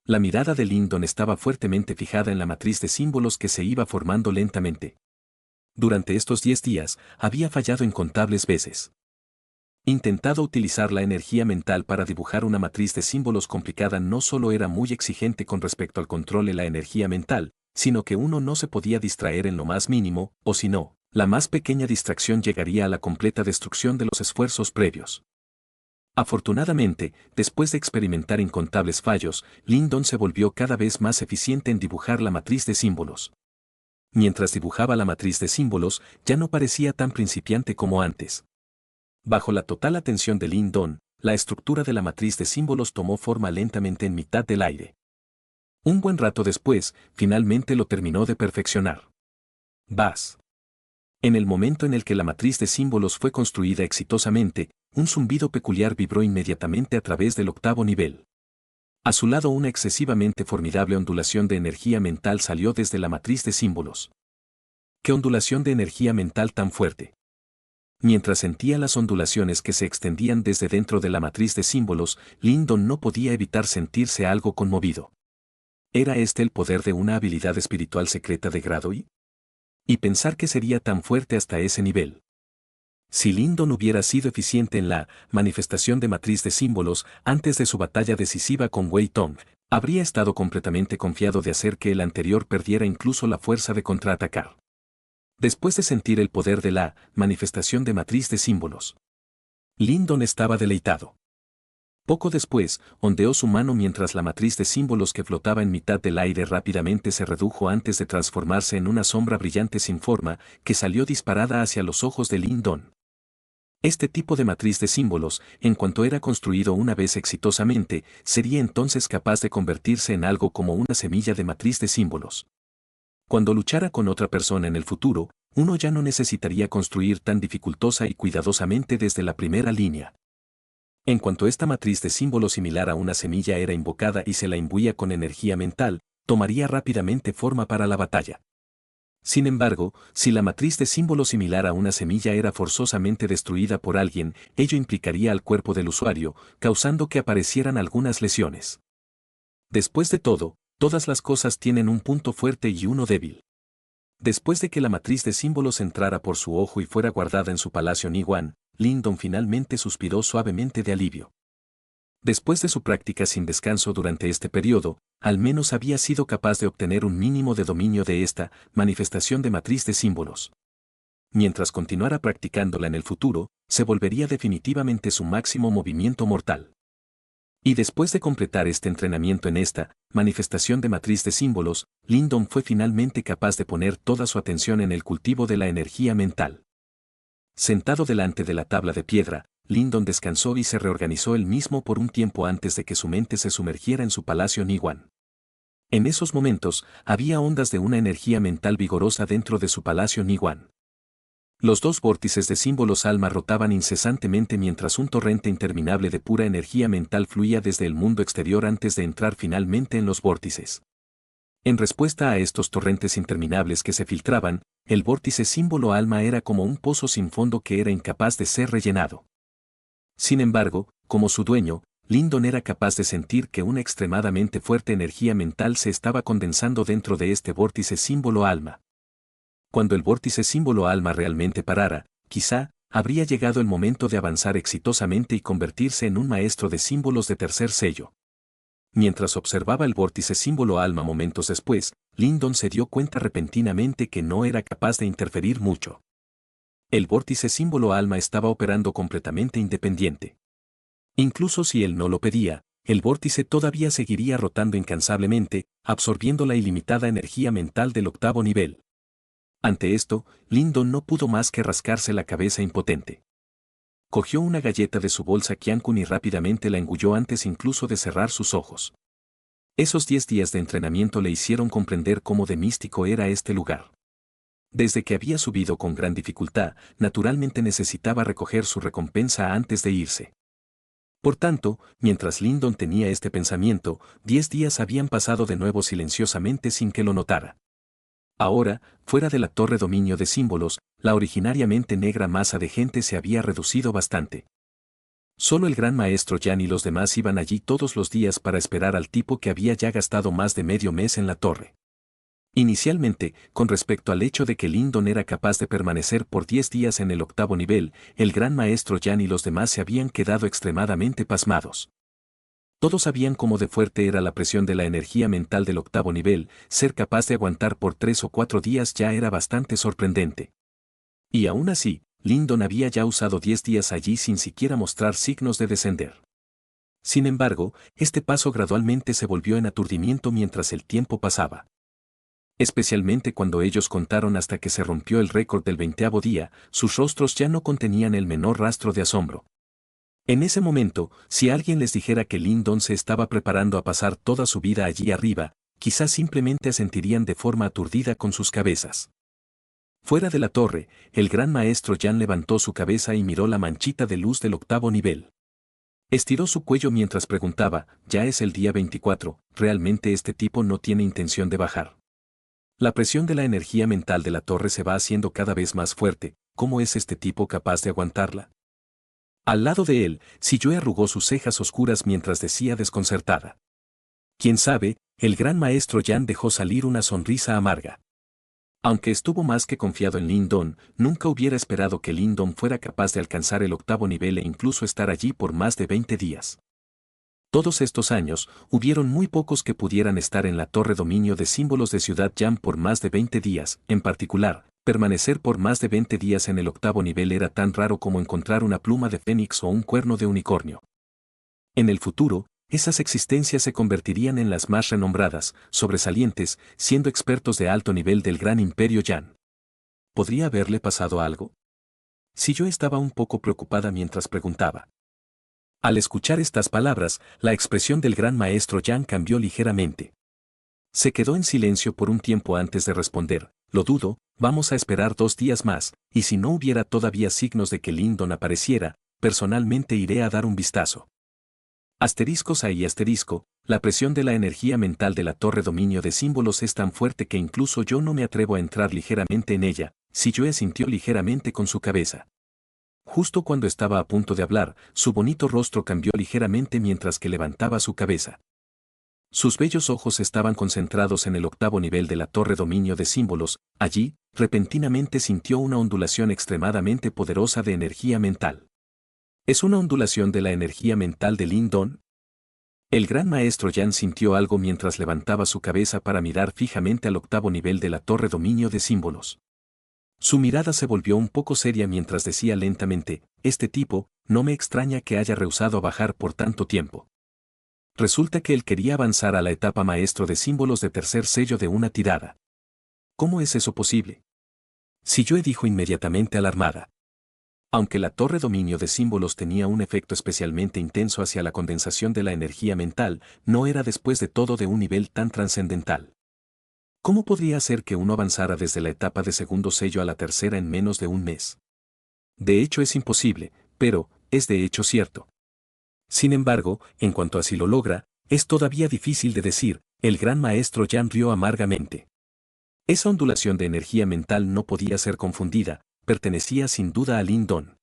La mirada de Lindon estaba fuertemente fijada en la matriz de símbolos que se iba formando lentamente. Durante estos 10 días, había fallado incontables veces. Intentado utilizar la energía mental para dibujar una matriz de símbolos complicada no solo era muy exigente con respecto al control de la energía mental, sino que uno no se podía distraer en lo más mínimo, o si no, la más pequeña distracción llegaría a la completa destrucción de los esfuerzos previos. Afortunadamente, después de experimentar incontables fallos, Lindon se volvió cada vez más eficiente en dibujar la matriz de símbolos. Mientras dibujaba la matriz de símbolos, ya no parecía tan principiante como antes. Bajo la total atención de Lindon, la estructura de la matriz de símbolos tomó forma lentamente en mitad del aire. Un buen rato después, finalmente lo terminó de perfeccionar. ¡Bas! En el momento en el que la matriz de símbolos fue construida exitosamente, un zumbido peculiar vibró inmediatamente a través del octavo nivel. A su lado una excesivamente formidable ondulación de energía mental salió desde la matriz de símbolos. ¡Qué ondulación de energía mental tan fuerte! Mientras sentía las ondulaciones que se extendían desde dentro de la matriz de símbolos, Lindon no podía evitar sentirse algo conmovido. ¿Era este el poder de una habilidad espiritual secreta de grado I? Y pensar que sería tan fuerte hasta ese nivel. Si Lindon hubiera sido eficiente en la manifestación de matriz de símbolos antes de su batalla decisiva con Wei Tong, habría estado completamente confiado de hacer que el anterior perdiera incluso la fuerza de contraatacar. Después de sentir el poder de la manifestación de matriz de símbolos, Lindon estaba deleitado. Poco después, ondeó su mano mientras la matriz de símbolos que flotaba en mitad del aire rápidamente se redujo antes de transformarse en una sombra brillante sin forma que salió disparada hacia los ojos de Lindon. Este tipo de matriz de símbolos, en cuanto era construido una vez exitosamente, sería entonces capaz de convertirse en algo como una semilla de matriz de símbolos. Cuando luchara con otra persona en el futuro, uno ya no necesitaría construir tan dificultosa y cuidadosamente desde la primera línea. En cuanto esta matriz de símbolos similar a una semilla era invocada y se la imbuía con energía mental, tomaría rápidamente forma para la batalla. Sin embargo, si la matriz de símbolos similar a una semilla era forzosamente destruida por alguien, ello implicaría al cuerpo del usuario, causando que aparecieran algunas lesiones. Después de todo, todas las cosas tienen un punto fuerte y uno débil. Después de que la matriz de símbolos entrara por su ojo y fuera guardada en su palacio Niwan, Lindon finalmente suspiró suavemente de alivio. Después de su práctica sin descanso durante este periodo, al menos había sido capaz de obtener un mínimo de dominio de esta manifestación de matriz de símbolos. Mientras continuara practicándola en el futuro, se volvería definitivamente su máximo movimiento mortal. Y después de completar este entrenamiento en esta manifestación de matriz de símbolos, Lindon fue finalmente capaz de poner toda su atención en el cultivo de la energía mental. Sentado delante de la tabla de piedra, Lindon descansó y se reorganizó él mismo por un tiempo antes de que su mente se sumergiera en su palacio Niwan. En esos momentos, había ondas de una energía mental vigorosa dentro de su palacio Niwan. Los dos vórtices de símbolos alma rotaban incesantemente mientras un torrente interminable de pura energía mental fluía desde el mundo exterior antes de entrar finalmente en los vórtices. En respuesta a estos torrentes interminables que se filtraban, el vórtice símbolo alma era como un pozo sin fondo que era incapaz de ser rellenado. Sin embargo, como su dueño, Lindon era capaz de sentir que una extremadamente fuerte energía mental se estaba condensando dentro de este vórtice símbolo alma. Cuando el vórtice símbolo alma realmente parara, quizá, habría llegado el momento de avanzar exitosamente y convertirse en un maestro de símbolos de tercer sello. Mientras observaba el vórtice símbolo alma momentos después, Lindon se dio cuenta repentinamente que no era capaz de interferir mucho. El vórtice símbolo alma estaba operando completamente independiente. Incluso si él no lo pedía, el vórtice todavía seguiría rotando incansablemente, absorbiendo la ilimitada energía mental del octavo nivel. Ante esto, Lindon no pudo más que rascarse la cabeza impotente. Cogió una galleta de su bolsa Qiankun y rápidamente la engulló antes incluso de cerrar sus ojos. Esos 10 días de entrenamiento le hicieron comprender cómo de místico era este lugar. Desde que había subido con gran dificultad, naturalmente necesitaba recoger su recompensa antes de irse. Por tanto, mientras Lindon tenía este pensamiento, 10 días habían pasado de nuevo silenciosamente sin que lo notara. Ahora, fuera de la torre dominio de símbolos, la originariamente negra masa de gente se había reducido bastante. Solo el gran maestro Yan y los demás iban allí todos los días para esperar al tipo que había ya gastado más de medio mes en la torre. Inicialmente, con respecto al hecho de que Lindon era capaz de permanecer por 10 días en el octavo nivel, el gran maestro Yan y los demás se habían quedado extremadamente pasmados. Todos sabían cómo de fuerte era la presión de la energía mental del octavo nivel, ser capaz de aguantar por 3 o 4 días ya era bastante sorprendente. Y aún así, Lindon había ya usado 10 días allí sin siquiera mostrar signos de descender. Sin embargo, este paso gradualmente se volvió en aturdimiento mientras el tiempo pasaba. Especialmente cuando ellos contaron hasta que se rompió el récord del 20º día, sus rostros ya no contenían el menor rastro de asombro. En ese momento, si alguien les dijera que Lindon se estaba preparando a pasar toda su vida allí arriba, quizás simplemente asentirían de forma aturdida con sus cabezas. Fuera de la torre, el gran maestro Yan levantó su cabeza y miró la manchita de luz del octavo nivel. Estiró su cuello mientras preguntaba, ya es el día 24, ¿realmente este tipo no tiene intención de bajar? La presión de la energía mental de la torre se va haciendo cada vez más fuerte, ¿cómo es este tipo capaz de aguantarla? Al lado de él, Siyue arrugó sus cejas oscuras mientras decía desconcertada. Quién sabe, el gran maestro Yan dejó salir una sonrisa amarga. Aunque estuvo más que confiado en Lindon, nunca hubiera esperado que Lindon fuera capaz de alcanzar el octavo nivel e incluso estar allí por más de 20 días. Todos estos años, hubieron muy pocos que pudieran estar en la torre dominio de símbolos de Ciudad Yan por más de 20 días, en particular, Permanecer por más de 20 días en el octavo nivel era tan raro como encontrar una pluma de fénix o un cuerno de unicornio. En el futuro, esas existencias se convertirían en las más renombradas, sobresalientes, siendo expertos de alto nivel del gran imperio Yan. ¿Podría haberle pasado algo? Si yo estaba un poco preocupada mientras preguntaba. Al escuchar estas palabras, la expresión del gran maestro Yan cambió ligeramente. Se quedó en silencio por un tiempo antes de responder. Lo dudo, vamos a esperar 2 días más, y si no hubiera todavía signos de que Lindon apareciera, personalmente iré a dar un vistazo. Asteriscos ahí asterisco, la presión de la energía mental de la torre dominio de símbolos es tan fuerte que incluso yo no me atrevo a entrar ligeramente en ella. Si Yue sintió ligeramente con su cabeza. Justo cuando estaba a punto de hablar, su bonito rostro cambió ligeramente mientras que levantaba su cabeza. Sus bellos ojos estaban concentrados en el octavo nivel de la torre dominio de símbolos. Allí, repentinamente sintió una ondulación extremadamente poderosa de energía mental. ¿Es una ondulación de la energía mental de Lindon? El gran maestro Yan sintió algo mientras levantaba su cabeza para mirar fijamente al octavo nivel de la torre dominio de símbolos. Su mirada se volvió un poco seria mientras decía lentamente, este tipo, no me extraña que haya rehusado bajar por tanto tiempo. Resulta que él quería avanzar a la etapa maestro de símbolos de tercer sello de una tirada. ¿Cómo es eso posible? Si Yue dijo inmediatamente alarmada. Aunque la torre dominio de símbolos tenía un efecto especialmente intenso hacia la condensación de la energía mental, no era después de todo de un nivel tan trascendental. ¿Cómo podría ser que uno avanzara desde la etapa de segundo sello a la tercera en menos de un mes? De hecho es imposible, pero, es de hecho cierto. Sin embargo, en cuanto a si lo logra, es todavía difícil de decir, el gran maestro Yan rió amargamente. Esa ondulación de energía mental no podía ser confundida, pertenecía sin duda a Lindon.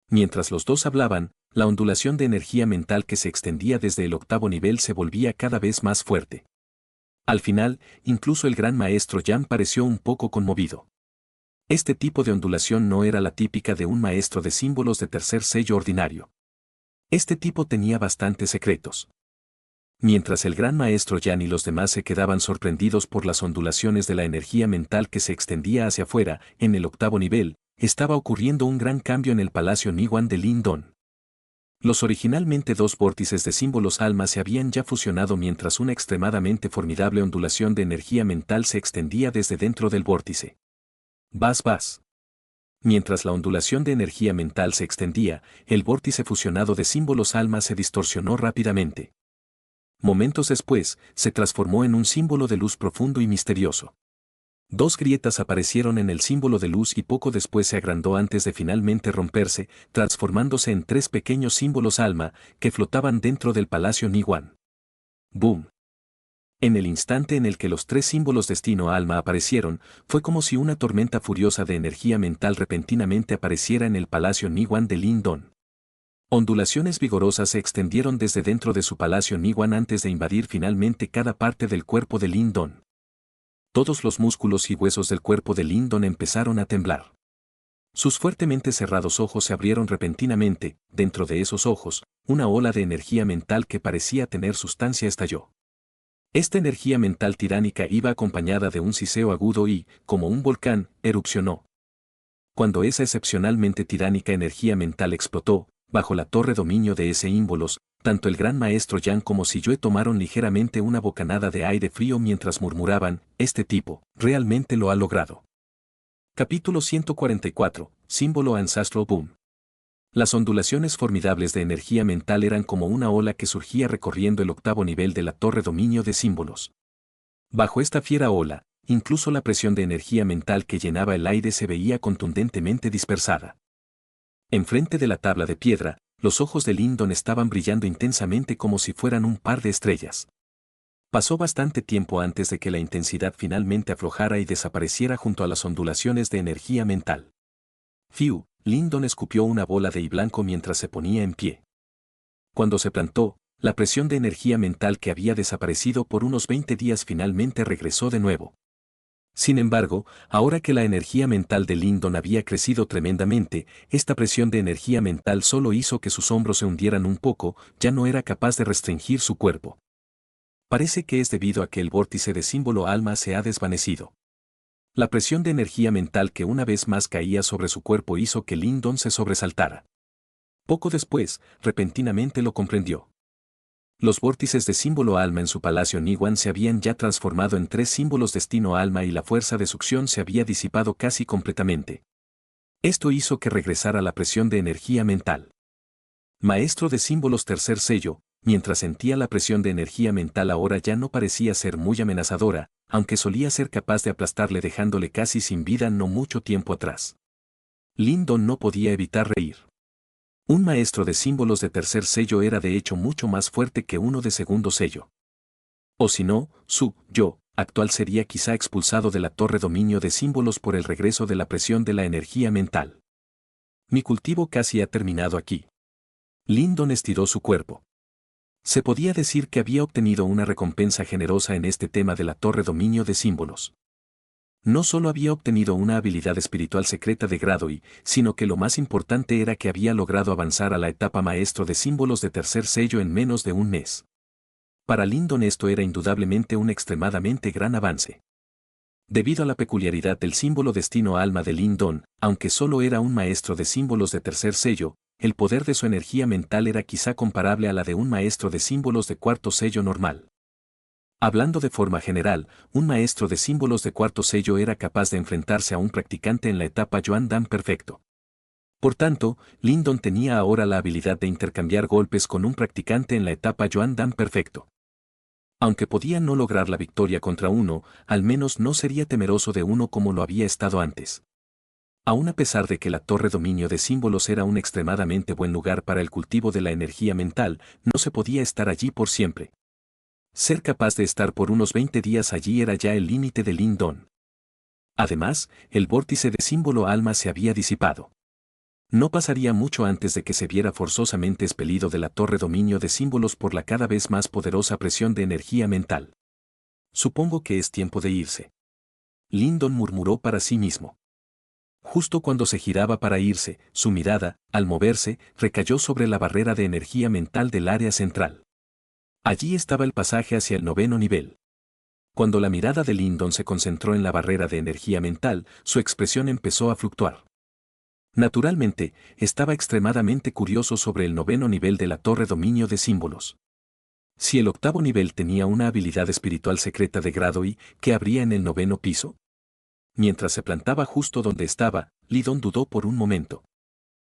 Mientras los dos hablaban, la ondulación de energía mental que se extendía desde el octavo nivel se volvía cada vez más fuerte. Al final, incluso el gran maestro Yan pareció un poco conmovido. Este tipo de ondulación no era la típica de un maestro de símbolos de tercer sello ordinario. Este tipo tenía bastantes secretos. Mientras el gran maestro Yan y los demás se quedaban sorprendidos por las ondulaciones de la energía mental que se extendía hacia afuera, en el octavo nivel, estaba ocurriendo un gran cambio en el palacio Niwan de Lindon. Los originalmente 2 vórtices de símbolos alma se habían ya fusionado mientras una extremadamente formidable ondulación de energía mental se extendía desde dentro del vórtice. Vas. Mientras la ondulación de energía mental se extendía, el vórtice fusionado de símbolos alma se distorsionó rápidamente. Momentos después, se transformó en un símbolo de luz profundo y misterioso. 2 grietas aparecieron en el símbolo de luz y poco después se agrandó antes de finalmente romperse, transformándose en 3 pequeños símbolos alma que flotaban dentro del palacio Niwan. ¡Boom! En el instante en el que los 3 símbolos destino alma aparecieron, fue como si una tormenta furiosa de energía mental repentinamente apareciera en el palacio Niwan de Lindon. Ondulaciones vigorosas se extendieron desde dentro de su palacio Niwan antes de invadir finalmente cada parte del cuerpo de Lindon. Todos los músculos y huesos del cuerpo de Lindon empezaron a temblar. Sus fuertemente cerrados ojos se abrieron repentinamente, dentro de esos ojos, una ola de energía mental que parecía tener sustancia estalló. Esta energía mental tiránica iba acompañada de un siseo agudo y, como un volcán, erupcionó. Cuando esa excepcionalmente tiránica energía mental explotó, bajo la torre dominio de ese ímbolos, tanto el gran maestro Yan como Si Yue tomaron ligeramente una bocanada de aire frío mientras murmuraban, este tipo, realmente lo ha logrado. Capítulo 144, Símbolo Ancestral Boom. Las ondulaciones formidables de energía mental eran como una ola que surgía recorriendo el octavo nivel de la torre dominio de símbolos. Bajo esta fiera ola, incluso la presión de energía mental que llenaba el aire se veía contundentemente dispersada. Enfrente de la tabla de piedra, los ojos de Lindon estaban brillando intensamente como si fueran un par de estrellas. Pasó bastante tiempo antes de que la intensidad finalmente aflojara y desapareciera junto a las ondulaciones de energía mental. Fiu, Lindon escupió una bola de blanco mientras se ponía en pie. Cuando se plantó, la presión de energía mental que había desaparecido por unos 20 días finalmente regresó de nuevo. Sin embargo, ahora que la energía mental de Lindon había crecido tremendamente, esta presión de energía mental solo hizo que sus hombros se hundieran un poco, ya no era capaz de restringir su cuerpo. Parece que es debido a que el vórtice de símbolo alma se ha desvanecido. La presión de energía mental que una vez más caía sobre su cuerpo hizo que Lyndon se sobresaltara. Poco después, repentinamente lo comprendió. Los vórtices de símbolo alma en su palacio Niwan se habían ya transformado en 3 símbolos destino alma y la fuerza de succión se había disipado casi completamente. Esto hizo que regresara la presión de energía mental. Maestro de símbolos tercer sello, mientras sentía la presión de energía mental ahora ya no parecía ser muy amenazadora, aunque solía ser capaz de aplastarle dejándole casi sin vida no mucho tiempo atrás. Lyndon no podía evitar reír. Un maestro de símbolos de tercer sello era de hecho mucho más fuerte que uno de segundo sello. O si no, su yo actual sería quizá expulsado de la torre dominio de símbolos por el regreso de la presión de la energía mental. Mi cultivo casi ha terminado aquí. Lyndon estiró su cuerpo. Se podía decir que había obtenido una recompensa generosa en este tema de la torre dominio de símbolos. No solo había obtenido una habilidad espiritual secreta de grado I, sino que lo más importante era que había logrado avanzar a la etapa maestro de símbolos de tercer sello en menos de un mes. Para Lyndon esto era indudablemente un extremadamente gran avance. Debido a la peculiaridad del símbolo destino alma de Lyndon, aunque solo era un maestro de símbolos de tercer sello, el poder de su energía mental era quizá comparable a la de un maestro de símbolos de cuarto sello normal. Hablando de forma general, un maestro de símbolos de cuarto sello era capaz de enfrentarse a un practicante en la etapa Yuan Dan perfecto. Por tanto, Lyndon tenía ahora la habilidad de intercambiar golpes con un practicante en la etapa Yuan Dan perfecto. Aunque podía no lograr la victoria contra uno, al menos no sería temeroso de uno como lo había estado antes. Aún a pesar de que la torre dominio de símbolos era un extremadamente buen lugar para el cultivo de la energía mental, no se podía estar allí por siempre. Ser capaz de estar por unos 20 días allí era ya el límite de Lyndon. Además, el vórtice de símbolo alma se había disipado. No pasaría mucho antes de que se viera forzosamente expelido de la torre dominio de símbolos por la cada vez más poderosa presión de energía mental. Supongo que es tiempo de irse. Lyndon murmuró para sí mismo. Justo cuando se giraba para irse, su mirada, al moverse, recayó sobre la barrera de energía mental del área central. Allí estaba el pasaje hacia el 9º nivel. Cuando la mirada de Lyndon se concentró en la barrera de energía mental, su expresión empezó a fluctuar. Naturalmente, estaba extremadamente curioso sobre el 9º nivel de la torre dominio de símbolos. Si el 8º nivel tenía una habilidad espiritual secreta de grado I, ¿qué habría en el 9º piso? Mientras se plantaba justo donde estaba, Lyndon dudó por un momento.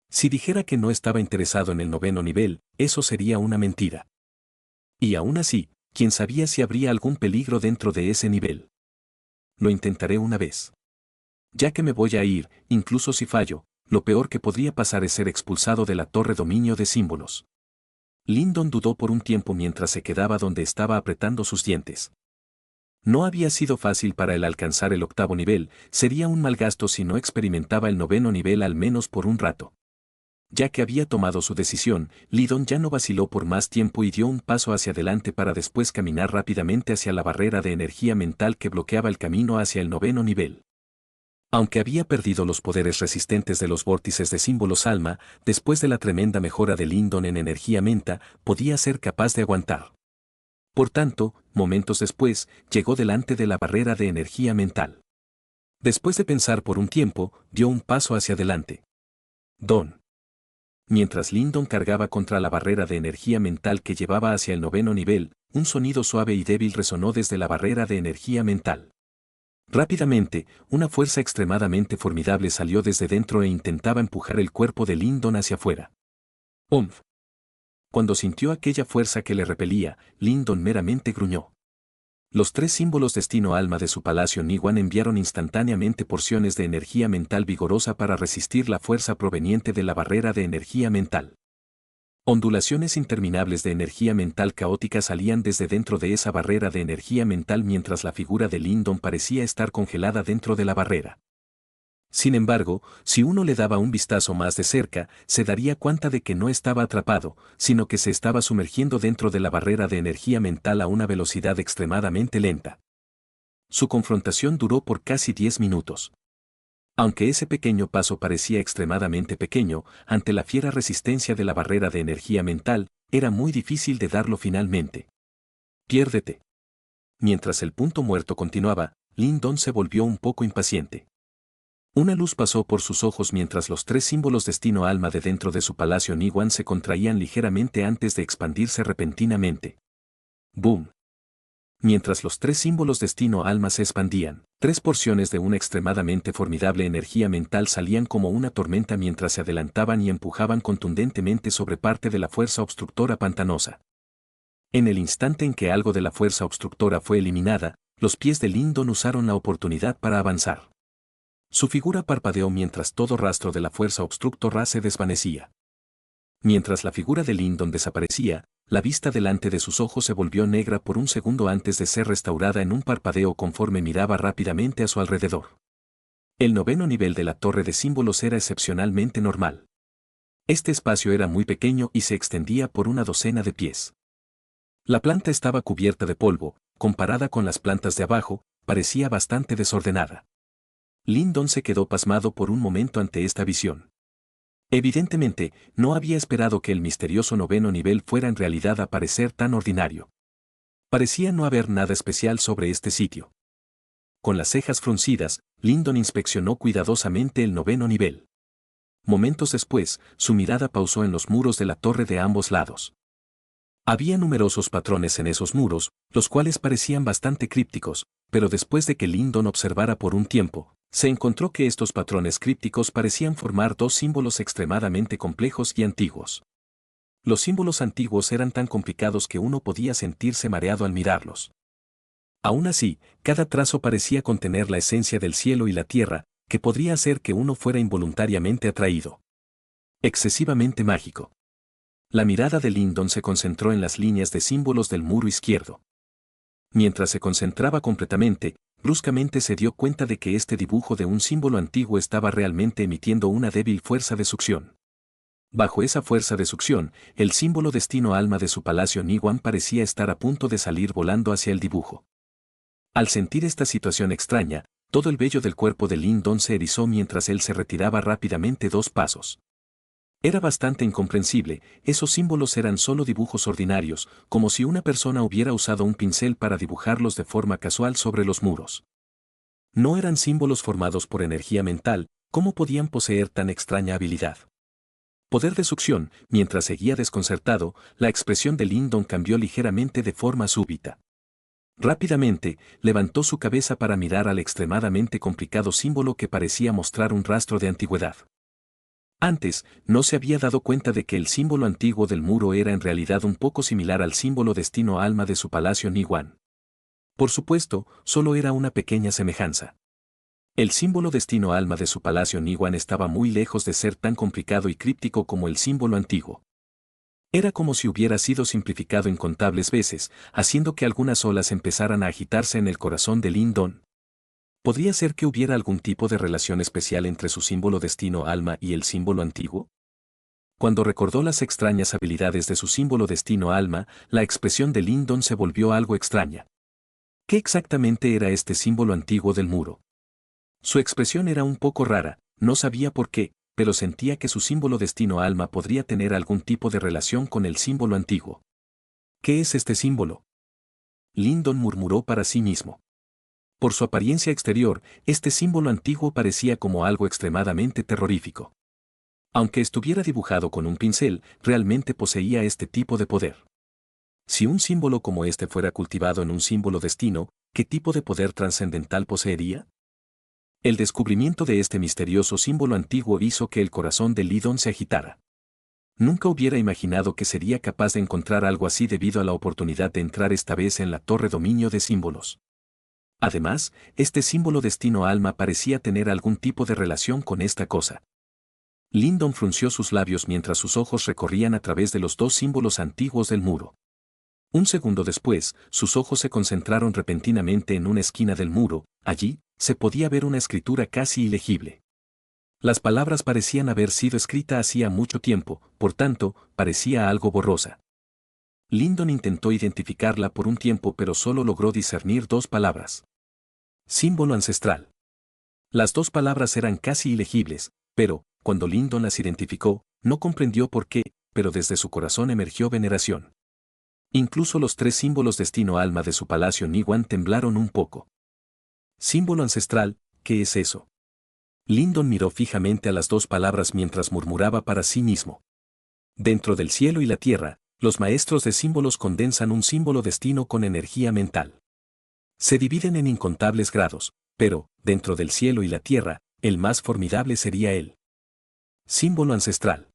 Si dijera que no estaba interesado en el 9º nivel, eso sería una mentira. Y aún así, quién sabía si habría algún peligro dentro de ese nivel. Lo intentaré una vez. Ya que me voy a ir, incluso si fallo, lo peor que podría pasar es ser expulsado de la torre dominio de símbolos. Lyndon dudó por un tiempo mientras se quedaba donde estaba apretando sus dientes. No había sido fácil para él alcanzar el 8º nivel, sería un mal gasto si no experimentaba el 9º nivel al menos por un rato. Ya que había tomado su decisión, Lyndon ya no vaciló por más tiempo y dio un paso hacia adelante para después caminar rápidamente hacia la barrera de energía mental que bloqueaba el camino hacia el 9º nivel. Aunque había perdido los poderes resistentes de los vórtices de símbolos alma, después de la tremenda mejora de Lyndon en energía menta, podía ser capaz de aguantar. Por tanto, momentos después, llegó delante de la barrera de energía mental. Después de pensar por un tiempo, dio un paso hacia adelante. Don. Mientras Lyndon cargaba contra la barrera de energía mental que llevaba hacia el 9º nivel, un sonido suave y débil resonó desde la barrera de energía mental. Rápidamente, una fuerza extremadamente formidable salió desde dentro e intentaba empujar el cuerpo de Lyndon hacia afuera. ¡Omf! Cuando sintió aquella fuerza que le repelía, Lyndon meramente gruñó. Los 3 símbolos destino alma de su palacio Niwan enviaron instantáneamente porciones de energía mental vigorosa para resistir la fuerza proveniente de la barrera de energía mental. Ondulaciones interminables de energía mental caótica salían desde dentro de esa barrera de energía mental mientras la figura de Lyndon parecía estar congelada dentro de la barrera. Sin embargo, si uno le daba un vistazo más de cerca, se daría cuenta de que no estaba atrapado, sino que se estaba sumergiendo dentro de la barrera de energía mental a una velocidad extremadamente lenta. Su confrontación duró por casi 10 minutos. Aunque ese pequeño paso parecía extremadamente pequeño, ante la fiera resistencia de la barrera de energía mental, era muy difícil de darlo finalmente. Piérdete. Mientras el punto muerto continuaba, Lindon se volvió un poco impaciente. Una luz pasó por sus ojos mientras los tres símbolos destino-alma de dentro de su palacio Niwan se contraían ligeramente antes de expandirse repentinamente. ¡Boom! Mientras los tres símbolos destino-alma se expandían, tres porciones de una extremadamente formidable energía mental salían como una tormenta mientras se adelantaban y empujaban contundentemente sobre parte de la fuerza obstructora pantanosa. En el instante en que algo de la fuerza obstructora fue eliminada, los pies de Lindon usaron la oportunidad para avanzar. Su figura parpadeó mientras todo rastro de la fuerza obstructora se desvanecía. Mientras la figura de Lindon desaparecía, la vista delante de sus ojos se volvió negra por un segundo antes de ser restaurada en un parpadeo conforme miraba rápidamente a su alrededor. El noveno nivel de la torre de símbolos era excepcionalmente normal. Este espacio era muy pequeño y se extendía por una docena de pies. La planta estaba cubierta de polvo, comparada con las plantas de abajo, parecía bastante desordenada. Lindon se quedó pasmado por un momento ante esta visión. Evidentemente, no había esperado que el misterioso noveno nivel fuera en realidad a parecer tan ordinario. Parecía no haber nada especial sobre este sitio. Con las cejas fruncidas, Lindon inspeccionó cuidadosamente el noveno nivel. Momentos después, su mirada pausó en los muros de la torre de ambos lados. Había numerosos patrones en esos muros, los cuales parecían bastante crípticos, pero después de que Lindon observara por un tiempo, se encontró que estos patrones crípticos parecían formar dos símbolos extremadamente complejos y antiguos. Los símbolos antiguos eran tan complicados que uno podía sentirse mareado al mirarlos. Aún así, cada trazo parecía contener la esencia del cielo y la tierra, que podría hacer que uno fuera involuntariamente atraído. Excesivamente mágico. La mirada de Lindon se concentró en las líneas de símbolos del muro izquierdo. Mientras se concentraba completamente, bruscamente se dio cuenta de que este dibujo de un símbolo antiguo estaba realmente emitiendo una débil fuerza de succión. Bajo esa fuerza de succión, el símbolo destino-alma de su palacio Niwan parecía estar a punto de salir volando hacia el dibujo. Al sentir esta situación extraña, todo el vello del cuerpo de Lindon se erizó mientras él se retiraba rápidamente 2 pasos. Era bastante incomprensible, esos símbolos eran solo dibujos ordinarios, como si una persona hubiera usado un pincel para dibujarlos de forma casual sobre los muros. No eran símbolos formados por energía mental, ¿cómo podían poseer tan extraña habilidad? Poder de succión, mientras seguía desconcertado, la expresión de Lindon cambió ligeramente de forma súbita. Rápidamente, levantó su cabeza para mirar al extremadamente complicado símbolo que parecía mostrar un rastro de antigüedad. Antes, no se había dado cuenta de que el símbolo antiguo del muro era en realidad un poco similar al símbolo destino-alma de su palacio Niwan. Por supuesto, solo era una pequeña semejanza. El símbolo destino-alma de su palacio Niwan estaba muy lejos de ser tan complicado y críptico como el símbolo antiguo. Era como si hubiera sido simplificado incontables veces, haciendo que algunas olas empezaran a agitarse en el corazón de Lindon. ¿Podría ser que hubiera algún tipo de relación especial entre su símbolo destino-alma y el símbolo antiguo? Cuando recordó las extrañas habilidades de su símbolo destino-alma, la expresión de Lindon se volvió algo extraña. ¿Qué exactamente era este símbolo antiguo del muro? Su expresión era un poco rara, no sabía por qué, pero sentía que su símbolo destino-alma podría tener algún tipo de relación con el símbolo antiguo. ¿Qué es este símbolo? Lindon murmuró para sí mismo. Por su apariencia exterior, este símbolo antiguo parecía como algo extremadamente terrorífico. Aunque estuviera dibujado con un pincel, realmente poseía este tipo de poder. Si un símbolo como este fuera cultivado en un símbolo destino, ¿qué tipo de poder trascendental poseería? El descubrimiento de este misterioso símbolo antiguo hizo que el corazón de Lindon se agitara. Nunca hubiera imaginado que sería capaz de encontrar algo así debido a la oportunidad de entrar esta vez en la torre dominio de símbolos. Además, este símbolo destino-alma parecía tener algún tipo de relación con esta cosa. Lindon frunció sus labios mientras sus ojos recorrían a través de los 2 símbolos antiguos del muro. Un segundo después, sus ojos se concentraron repentinamente en una esquina del muro, allí, se podía ver una escritura casi ilegible. Las palabras parecían haber sido escritas hacía mucho tiempo, por tanto, parecía algo borrosa. Lindon intentó identificarla por un tiempo pero solo logró discernir 2 palabras. Símbolo ancestral. Las 2 palabras eran casi ilegibles, pero, cuando Lindon las identificó, no comprendió por qué, pero desde su corazón emergió veneración. Incluso los 3 símbolos destino-alma de su palacio Niwan temblaron un poco. Símbolo ancestral, ¿qué es eso? Lyndon miró fijamente a las dos palabras mientras murmuraba para sí mismo. Dentro del cielo y la tierra, los maestros de símbolos condensan un símbolo destino con energía mental. Se dividen en incontables grados, pero, dentro del cielo y la tierra, el más formidable sería el símbolo ancestral.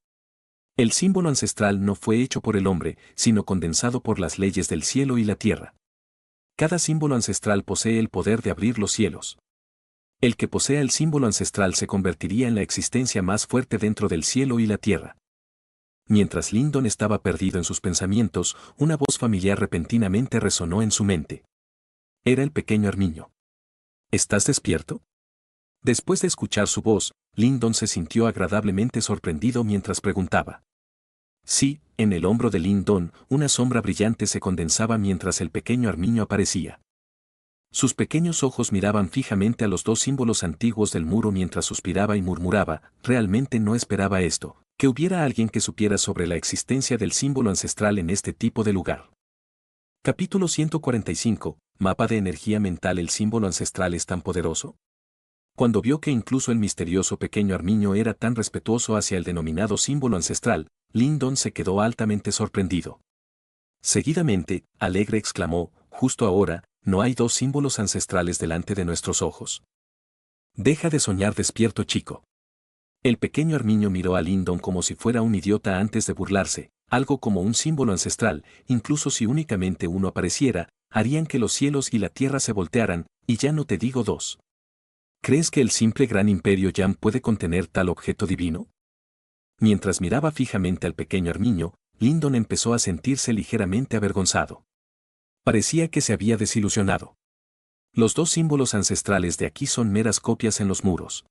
El símbolo ancestral no fue hecho por el hombre, sino condensado por las leyes del cielo y la tierra. Cada símbolo ancestral posee el poder de abrir los cielos. El que posea el símbolo ancestral se convertiría en la existencia más fuerte dentro del cielo y la tierra. Mientras Lyndon estaba perdido en sus pensamientos, una voz familiar repentinamente resonó en su mente. Era el pequeño Armiño. ¿Estás despierto? Después de escuchar su voz, Lyndon se sintió agradablemente sorprendido mientras preguntaba. Sí, en el hombro de Lyndon, una sombra brillante se condensaba mientras el pequeño Armiño aparecía. Sus pequeños ojos miraban fijamente a los dos símbolos antiguos del muro mientras suspiraba y murmuraba, realmente no esperaba esto, que hubiera alguien que supiera sobre la existencia del símbolo ancestral en este tipo de lugar. Capítulo 145, Mapa de energía mental. ¿El símbolo ancestral es tan poderoso? Cuando vio que incluso el misterioso pequeño Armiño era tan respetuoso hacia el denominado símbolo ancestral, Lyndon se quedó altamente sorprendido. Seguidamente, alegre exclamó, justo ahora, no hay dos símbolos ancestrales delante de nuestros ojos. Deja de soñar despierto, chico. El pequeño Armiño miró a Lyndon como si fuera un idiota antes de burlarse, algo como un símbolo ancestral, incluso si únicamente uno apareciera, harían que los cielos y la tierra se voltearan, y ya no te digo dos. ¿Crees que el simple gran imperio Yam puede contener tal objeto divino? Mientras miraba fijamente al pequeño Armiño, Lyndon empezó a sentirse ligeramente avergonzado. Parecía que se había desilusionado. Los dos símbolos ancestrales de aquí son meras copias en los muros.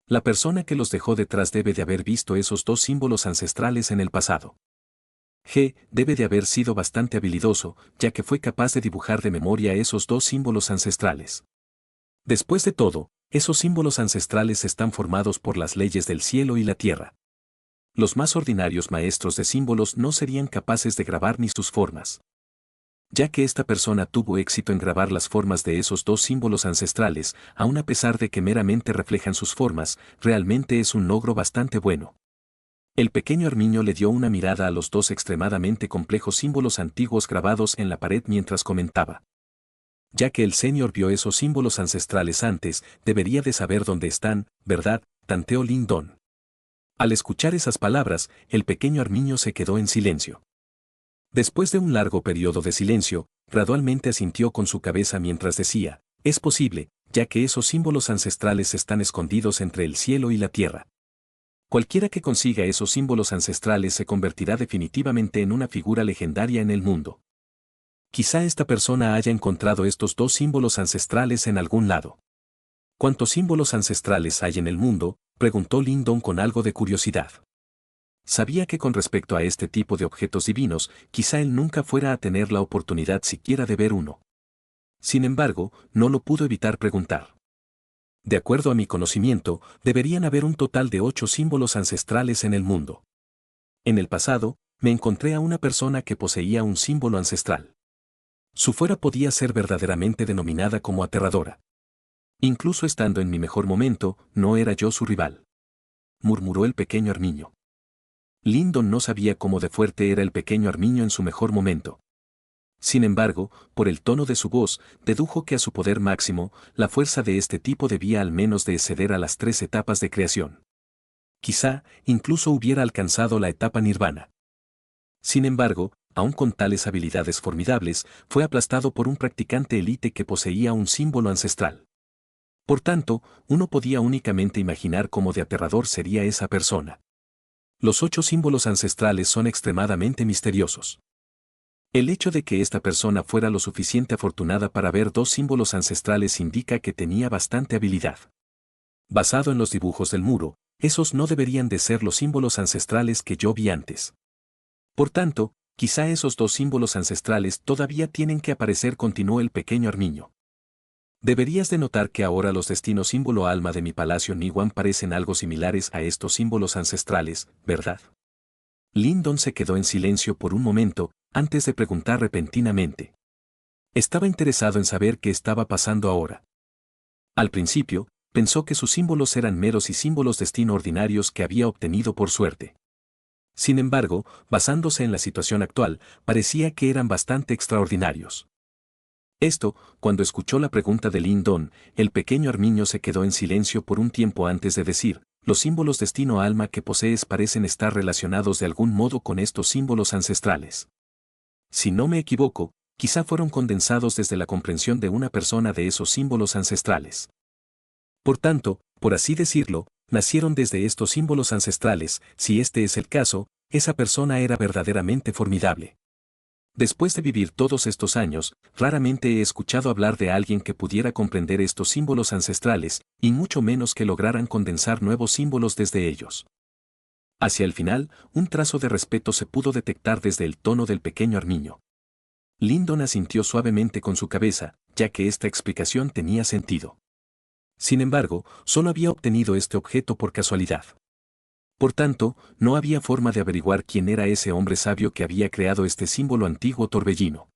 La persona que los dejó detrás debe de haber visto esos dos símbolos ancestrales en el pasado. Debe de haber sido bastante habilidoso, ya que fue capaz de dibujar de memoria esos dos símbolos ancestrales. Después de todo, esos símbolos ancestrales están formados por las leyes del cielo y la tierra. Los más ordinarios maestros de símbolos no serían capaces de grabar ni sus formas. Ya que esta persona tuvo éxito en grabar las formas de esos dos símbolos ancestrales, aun a pesar de que meramente reflejan sus formas, realmente es un logro bastante bueno. El pequeño Armiño le dio una mirada a los dos extremadamente complejos símbolos antiguos grabados en la pared mientras comentaba. Ya que el señor vio esos símbolos ancestrales antes, debería de saber dónde están, ¿verdad? Tanteó Lyndon. Al escuchar esas palabras, el pequeño Armiño se quedó en silencio. Después de un largo periodo de silencio, gradualmente asintió con su cabeza mientras decía, es posible, ya que esos símbolos ancestrales están escondidos entre el cielo y la tierra. Cualquiera que consiga esos símbolos ancestrales se convertirá definitivamente en una figura legendaria en el mundo. Quizá esta persona haya encontrado estos dos símbolos ancestrales en algún lado. ¿Cuántos símbolos ancestrales hay en el mundo?, preguntó Lyndon con algo de curiosidad. Sabía que con respecto a este tipo de objetos divinos, quizá él nunca fuera a tener la oportunidad siquiera de ver uno. Sin embargo, no lo pudo evitar preguntar. De acuerdo a mi conocimiento, deberían haber un total de 8 símbolos ancestrales en el mundo. En el pasado, me encontré a una persona que poseía un símbolo ancestral. Su fuera podía ser verdaderamente denominada como aterradora. Incluso estando en mi mejor momento, no era yo su rival. Murmuró el pequeño Armiño. Lyndon no sabía cómo de fuerte era el pequeño Armiño en su mejor momento. Sin embargo, por el tono de su voz, dedujo que a su poder máximo, la fuerza de este tipo debía al menos de exceder a las 3 etapas de creación. Quizá, incluso hubiera alcanzado la etapa nirvana. Sin embargo, aun con tales habilidades formidables, fue aplastado por un practicante élite que poseía un símbolo ancestral. Por tanto, uno podía únicamente imaginar cómo de aterrador sería esa persona. Los 8 símbolos ancestrales son extremadamente misteriosos. El hecho de que esta persona fuera lo suficiente afortunada para ver 2 símbolos ancestrales indica que tenía bastante habilidad. Basado en los dibujos del muro, esos no deberían de ser los símbolos ancestrales que yo vi antes. Por tanto, quizá esos 2 símbolos ancestrales todavía tienen que aparecer, continuó el pequeño Armiño. Deberías de notar que ahora los destinos símbolo alma de mi palacio Niwan parecen algo similares a estos símbolos ancestrales, ¿verdad? Lyndon se quedó en silencio por un momento, antes de preguntar repentinamente. Estaba interesado en saber qué estaba pasando ahora. Al principio, pensó que sus símbolos eran meros y símbolos destino ordinarios que había obtenido por suerte. Sin embargo, basándose en la situación actual, parecía que eran bastante extraordinarios. Cuando escuchó la pregunta de Lindon, el pequeño Armiño se quedó en silencio por un tiempo antes de decir, los símbolos destino alma que posees parecen estar relacionados de algún modo con estos símbolos ancestrales. Si no me equivoco, quizá fueron condensados desde la comprensión de una persona de esos símbolos ancestrales. Por tanto, por así decirlo, nacieron desde estos símbolos ancestrales. Si este es el caso, esa persona era verdaderamente formidable. Después de vivir todos estos años, raramente he escuchado hablar de alguien que pudiera comprender estos símbolos ancestrales, y mucho menos que lograran condensar nuevos símbolos desde ellos. Hacia el final, un trazo de respeto se pudo detectar desde el tono del pequeño Armiño. Lindon asintió suavemente con su cabeza, ya que esta explicación tenía sentido. Sin embargo, solo había obtenido este objeto por casualidad. Por tanto, no había forma de averiguar quién era ese hombre sabio que había creado este símbolo antiguo torbellino.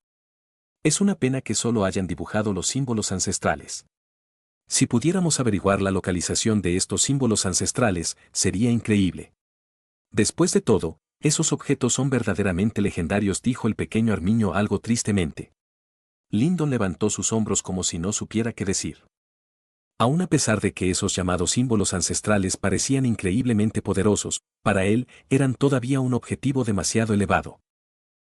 Es una pena que solo hayan dibujado los símbolos ancestrales. Si pudiéramos averiguar la localización de estos símbolos ancestrales, sería increíble. Después de todo, esos objetos son verdaderamente legendarios, dijo el pequeño Armiño algo tristemente. Lindon levantó sus hombros como si no supiera qué decir. Aún a pesar de que esos llamados símbolos ancestrales parecían increíblemente poderosos, para él eran todavía un objetivo demasiado elevado.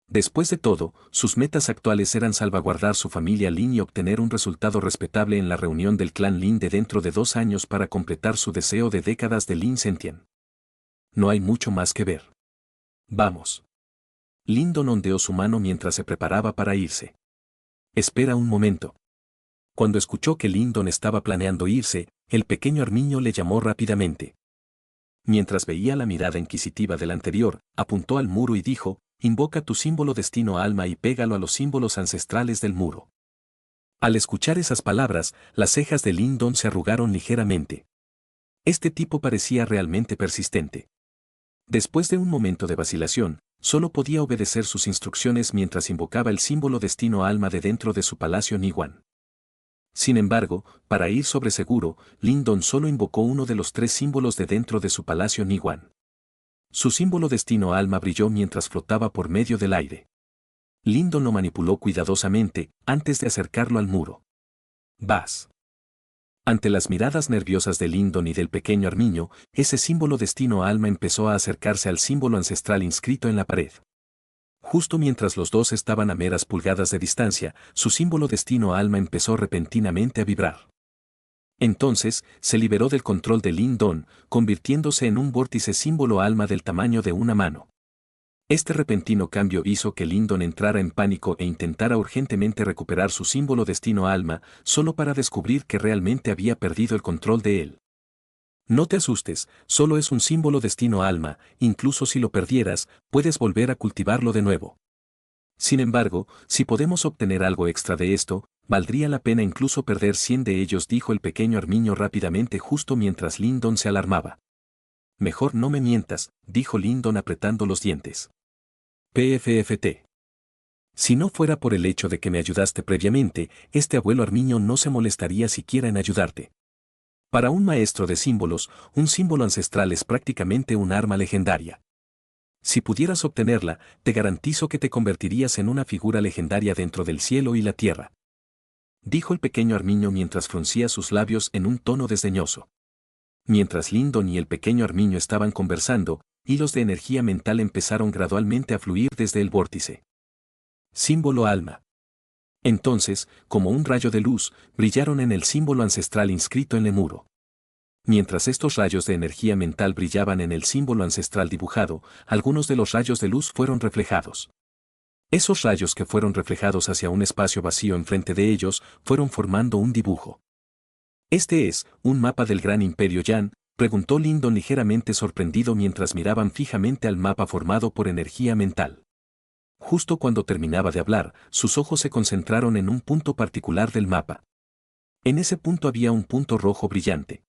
Después de todo, sus metas actuales eran salvaguardar su familia Lin y obtener un resultado respetable en la reunión del clan Lin de dentro de 2 años para completar su deseo de décadas de Lin Sentien. No hay mucho más que ver. Vamos. Lindon ondeó su mano mientras se preparaba para irse. Espera un momento. Cuando escuchó que Lindon estaba planeando irse, el pequeño Armiño le llamó rápidamente. Mientras veía la mirada inquisitiva del anterior, apuntó al muro y dijo, invoca tu símbolo destino alma y pégalo a los símbolos ancestrales del muro. Al escuchar esas palabras, las cejas de Lindon se arrugaron ligeramente. Este tipo parecía realmente persistente. Después de un momento de vacilación, solo podía obedecer sus instrucciones mientras invocaba el símbolo destino alma de dentro de su palacio Niwan. Sin embargo, para ir sobre seguro, Lindon solo invocó uno de los 3 símbolos de dentro de su palacio Niwan. Su símbolo destino alma brilló mientras flotaba por medio del aire. Lindon lo manipuló cuidadosamente antes de acercarlo al muro. Vas. Ante las miradas nerviosas de Lindon y del pequeño Armiño, ese símbolo destino alma empezó a acercarse al símbolo ancestral inscrito en la pared. Justo mientras los dos estaban a meras pulgadas de distancia, su símbolo destino alma empezó repentinamente a vibrar. Entonces, se liberó del control de Lindon, convirtiéndose en un vórtice símbolo alma del tamaño de una mano. Este repentino cambio hizo que Lindon entrara en pánico e intentara urgentemente recuperar su símbolo destino alma, solo para descubrir que realmente había perdido el control de él. No te asustes, solo es un símbolo destino alma, incluso si lo perdieras, puedes volver a cultivarlo de nuevo. Sin embargo, si podemos obtener algo extra de esto, valdría la pena incluso perder 100 de ellos, dijo el pequeño Armiño rápidamente justo mientras Lindon se alarmaba. Mejor no me mientas, dijo Lindon apretando los dientes. PFFT. Si no fuera por el hecho de que me ayudaste previamente, este abuelo Armiño no se molestaría siquiera en ayudarte. Para un maestro de símbolos, un símbolo ancestral es prácticamente un arma legendaria. Si pudieras obtenerla, te garantizo que te convertirías en una figura legendaria dentro del cielo y la tierra. Dijo el pequeño Armiño mientras fruncía sus labios en un tono desdeñoso. Mientras Lindon y el pequeño Armiño estaban conversando, hilos de energía mental empezaron gradualmente a fluir desde el vórtice. Símbolo alma. Entonces, como un rayo de luz, brillaron en el símbolo ancestral inscrito en el muro. Mientras estos rayos de energía mental brillaban en el símbolo ancestral dibujado, algunos de los rayos de luz fueron reflejados. Esos rayos que fueron reflejados hacia un espacio vacío enfrente de ellos, fueron formando un dibujo. ¿Este es un mapa del gran imperio Yan?, preguntó Lindon ligeramente sorprendido mientras miraban fijamente al mapa formado por energía mental. Justo cuando terminaba de hablar, sus ojos se concentraron en un punto particular del mapa. En ese punto había un punto rojo brillante.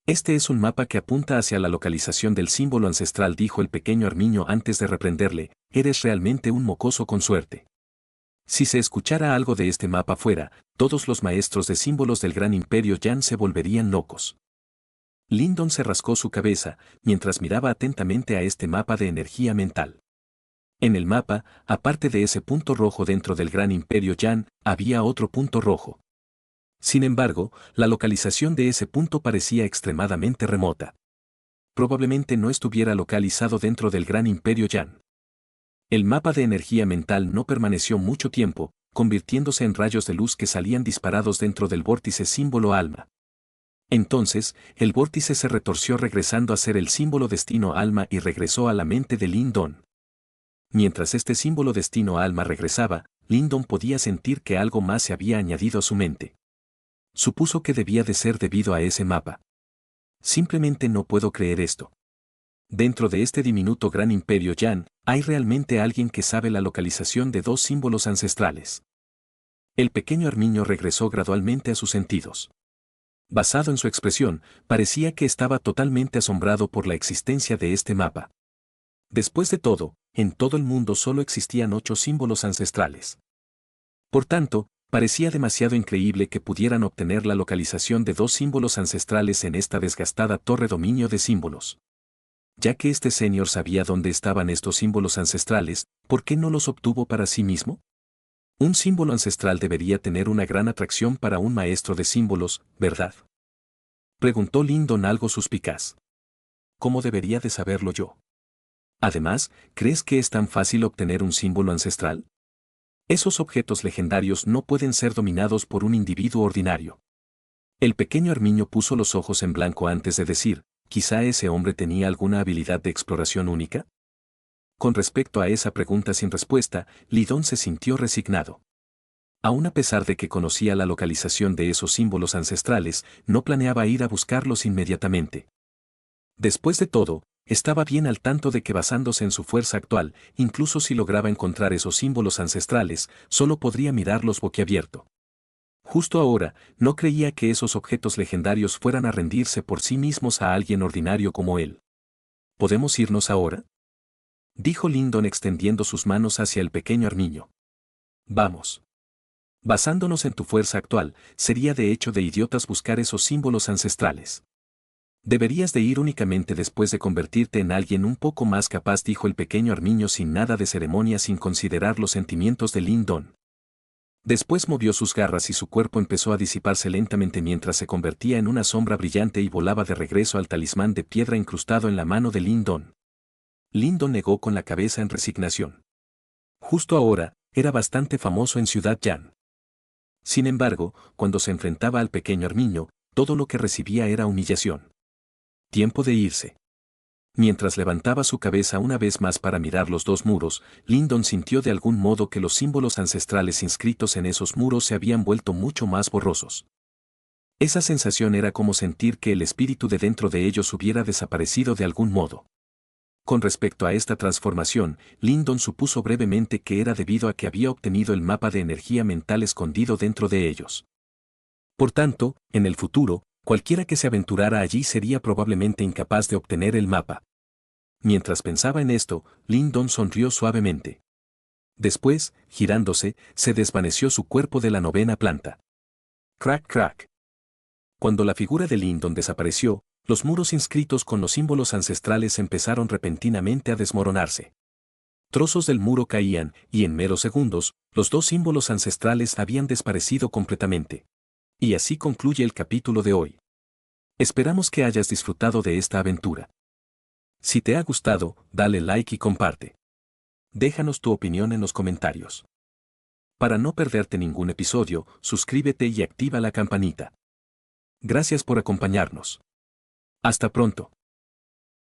Este es un mapa que apunta hacia la localización del símbolo ancestral, dijo el pequeño Armiño antes de reprenderle, eres realmente un mocoso con suerte. Si se escuchara algo de este mapa fuera, todos los maestros de símbolos del gran imperio Yan se volverían locos. Lyndon se rascó su cabeza, mientras miraba atentamente a este mapa de energía mental. En el mapa, aparte de ese punto rojo dentro del gran imperio Yan, había otro punto rojo. Sin embargo, la localización de ese punto parecía extremadamente remota. Probablemente no estuviera localizado dentro del gran imperio Yan. El mapa de energía mental no permaneció mucho tiempo, convirtiéndose en rayos de luz que salían disparados dentro del vórtice símbolo alma. Entonces, el vórtice se retorció regresando a ser el símbolo destino alma y regresó a la mente de Lyndon. Mientras este símbolo destino alma regresaba, Lyndon podía sentir que algo más se había añadido a su mente. Supuso que debía de ser debido a ese mapa. Simplemente no puedo creer esto. Dentro de este diminuto gran imperio Yan, hay realmente alguien que sabe la localización de dos símbolos ancestrales. El pequeño armiño regresó gradualmente a sus sentidos. Basado en su expresión, parecía que estaba totalmente asombrado por la existencia de este mapa. Después de todo, en todo el mundo solo existían 8 símbolos ancestrales. Por tanto, parecía demasiado increíble que pudieran obtener la localización de 2 símbolos ancestrales en esta desgastada torre dominio de símbolos. Ya que este señor sabía dónde estaban estos símbolos ancestrales, ¿por qué no los obtuvo para sí mismo? Un símbolo ancestral debería tener una gran atracción para un maestro de símbolos, ¿verdad? Preguntó Lyndon algo suspicaz. ¿Cómo debería de saberlo yo? Además, ¿crees que es tan fácil obtener un símbolo ancestral? Esos objetos legendarios no pueden ser dominados por un individuo ordinario. El pequeño armiño puso los ojos en blanco antes de decir, ¿quizá ese hombre tenía alguna habilidad de exploración única? Con respecto a esa pregunta sin respuesta, Lyndon se sintió resignado. Aun a pesar de que conocía la localización de esos símbolos ancestrales, no planeaba ir a buscarlos inmediatamente. Después de todo, estaba bien al tanto de que basándose en su fuerza actual, incluso si lograba encontrar esos símbolos ancestrales, solo podría mirarlos boquiabierto. Justo ahora, no creía que esos objetos legendarios fueran a rendirse por sí mismos a alguien ordinario como él. ¿Podemos irnos ahora?, dijo Lyndon extendiendo sus manos hacia el pequeño armiño. Vamos. Basándonos en tu fuerza actual, sería de hecho de idiotas buscar esos símbolos ancestrales. Deberías de ir únicamente después de convertirte en alguien un poco más capaz, dijo el pequeño armiño sin nada de ceremonia, sin considerar los sentimientos de Lyndon. Después movió sus garras y su cuerpo empezó a disiparse lentamente mientras se convertía en una sombra brillante y volaba de regreso al talismán de piedra incrustado en la mano de Lyndon. Lyndon negó con la cabeza en resignación. Justo ahora, era bastante famoso en Ciudad Yan. Sin embargo, cuando se enfrentaba al pequeño armiño, todo lo que recibía era humillación. Tiempo de irse. Mientras levantaba su cabeza una vez más para mirar los dos muros, Lyndon sintió de algún modo que los símbolos ancestrales inscritos en esos muros se habían vuelto mucho más borrosos. Esa sensación era como sentir que el espíritu de dentro de ellos hubiera desaparecido de algún modo. Con respecto a esta transformación, Lyndon supuso brevemente que era debido a que había obtenido el mapa de energía mental escondido dentro de ellos. Por tanto, en el futuro, cualquiera que se aventurara allí sería probablemente incapaz de obtener el mapa. Mientras pensaba en esto, Lyndon sonrió suavemente. Después, girándose, se desvaneció su cuerpo de la 9ª planta. Crack, crack. Cuando la figura de Lyndon desapareció, los muros inscritos con los símbolos ancestrales empezaron repentinamente a desmoronarse. Trozos del muro caían, y en meros segundos, los 2 símbolos ancestrales habían desaparecido completamente. Y así concluye el capítulo de hoy. Esperamos que hayas disfrutado de esta aventura. Si te ha gustado, dale like y comparte. Déjanos tu opinión en los comentarios. Para no perderte ningún episodio, suscríbete y activa la campanita. Gracias por acompañarnos. Hasta pronto.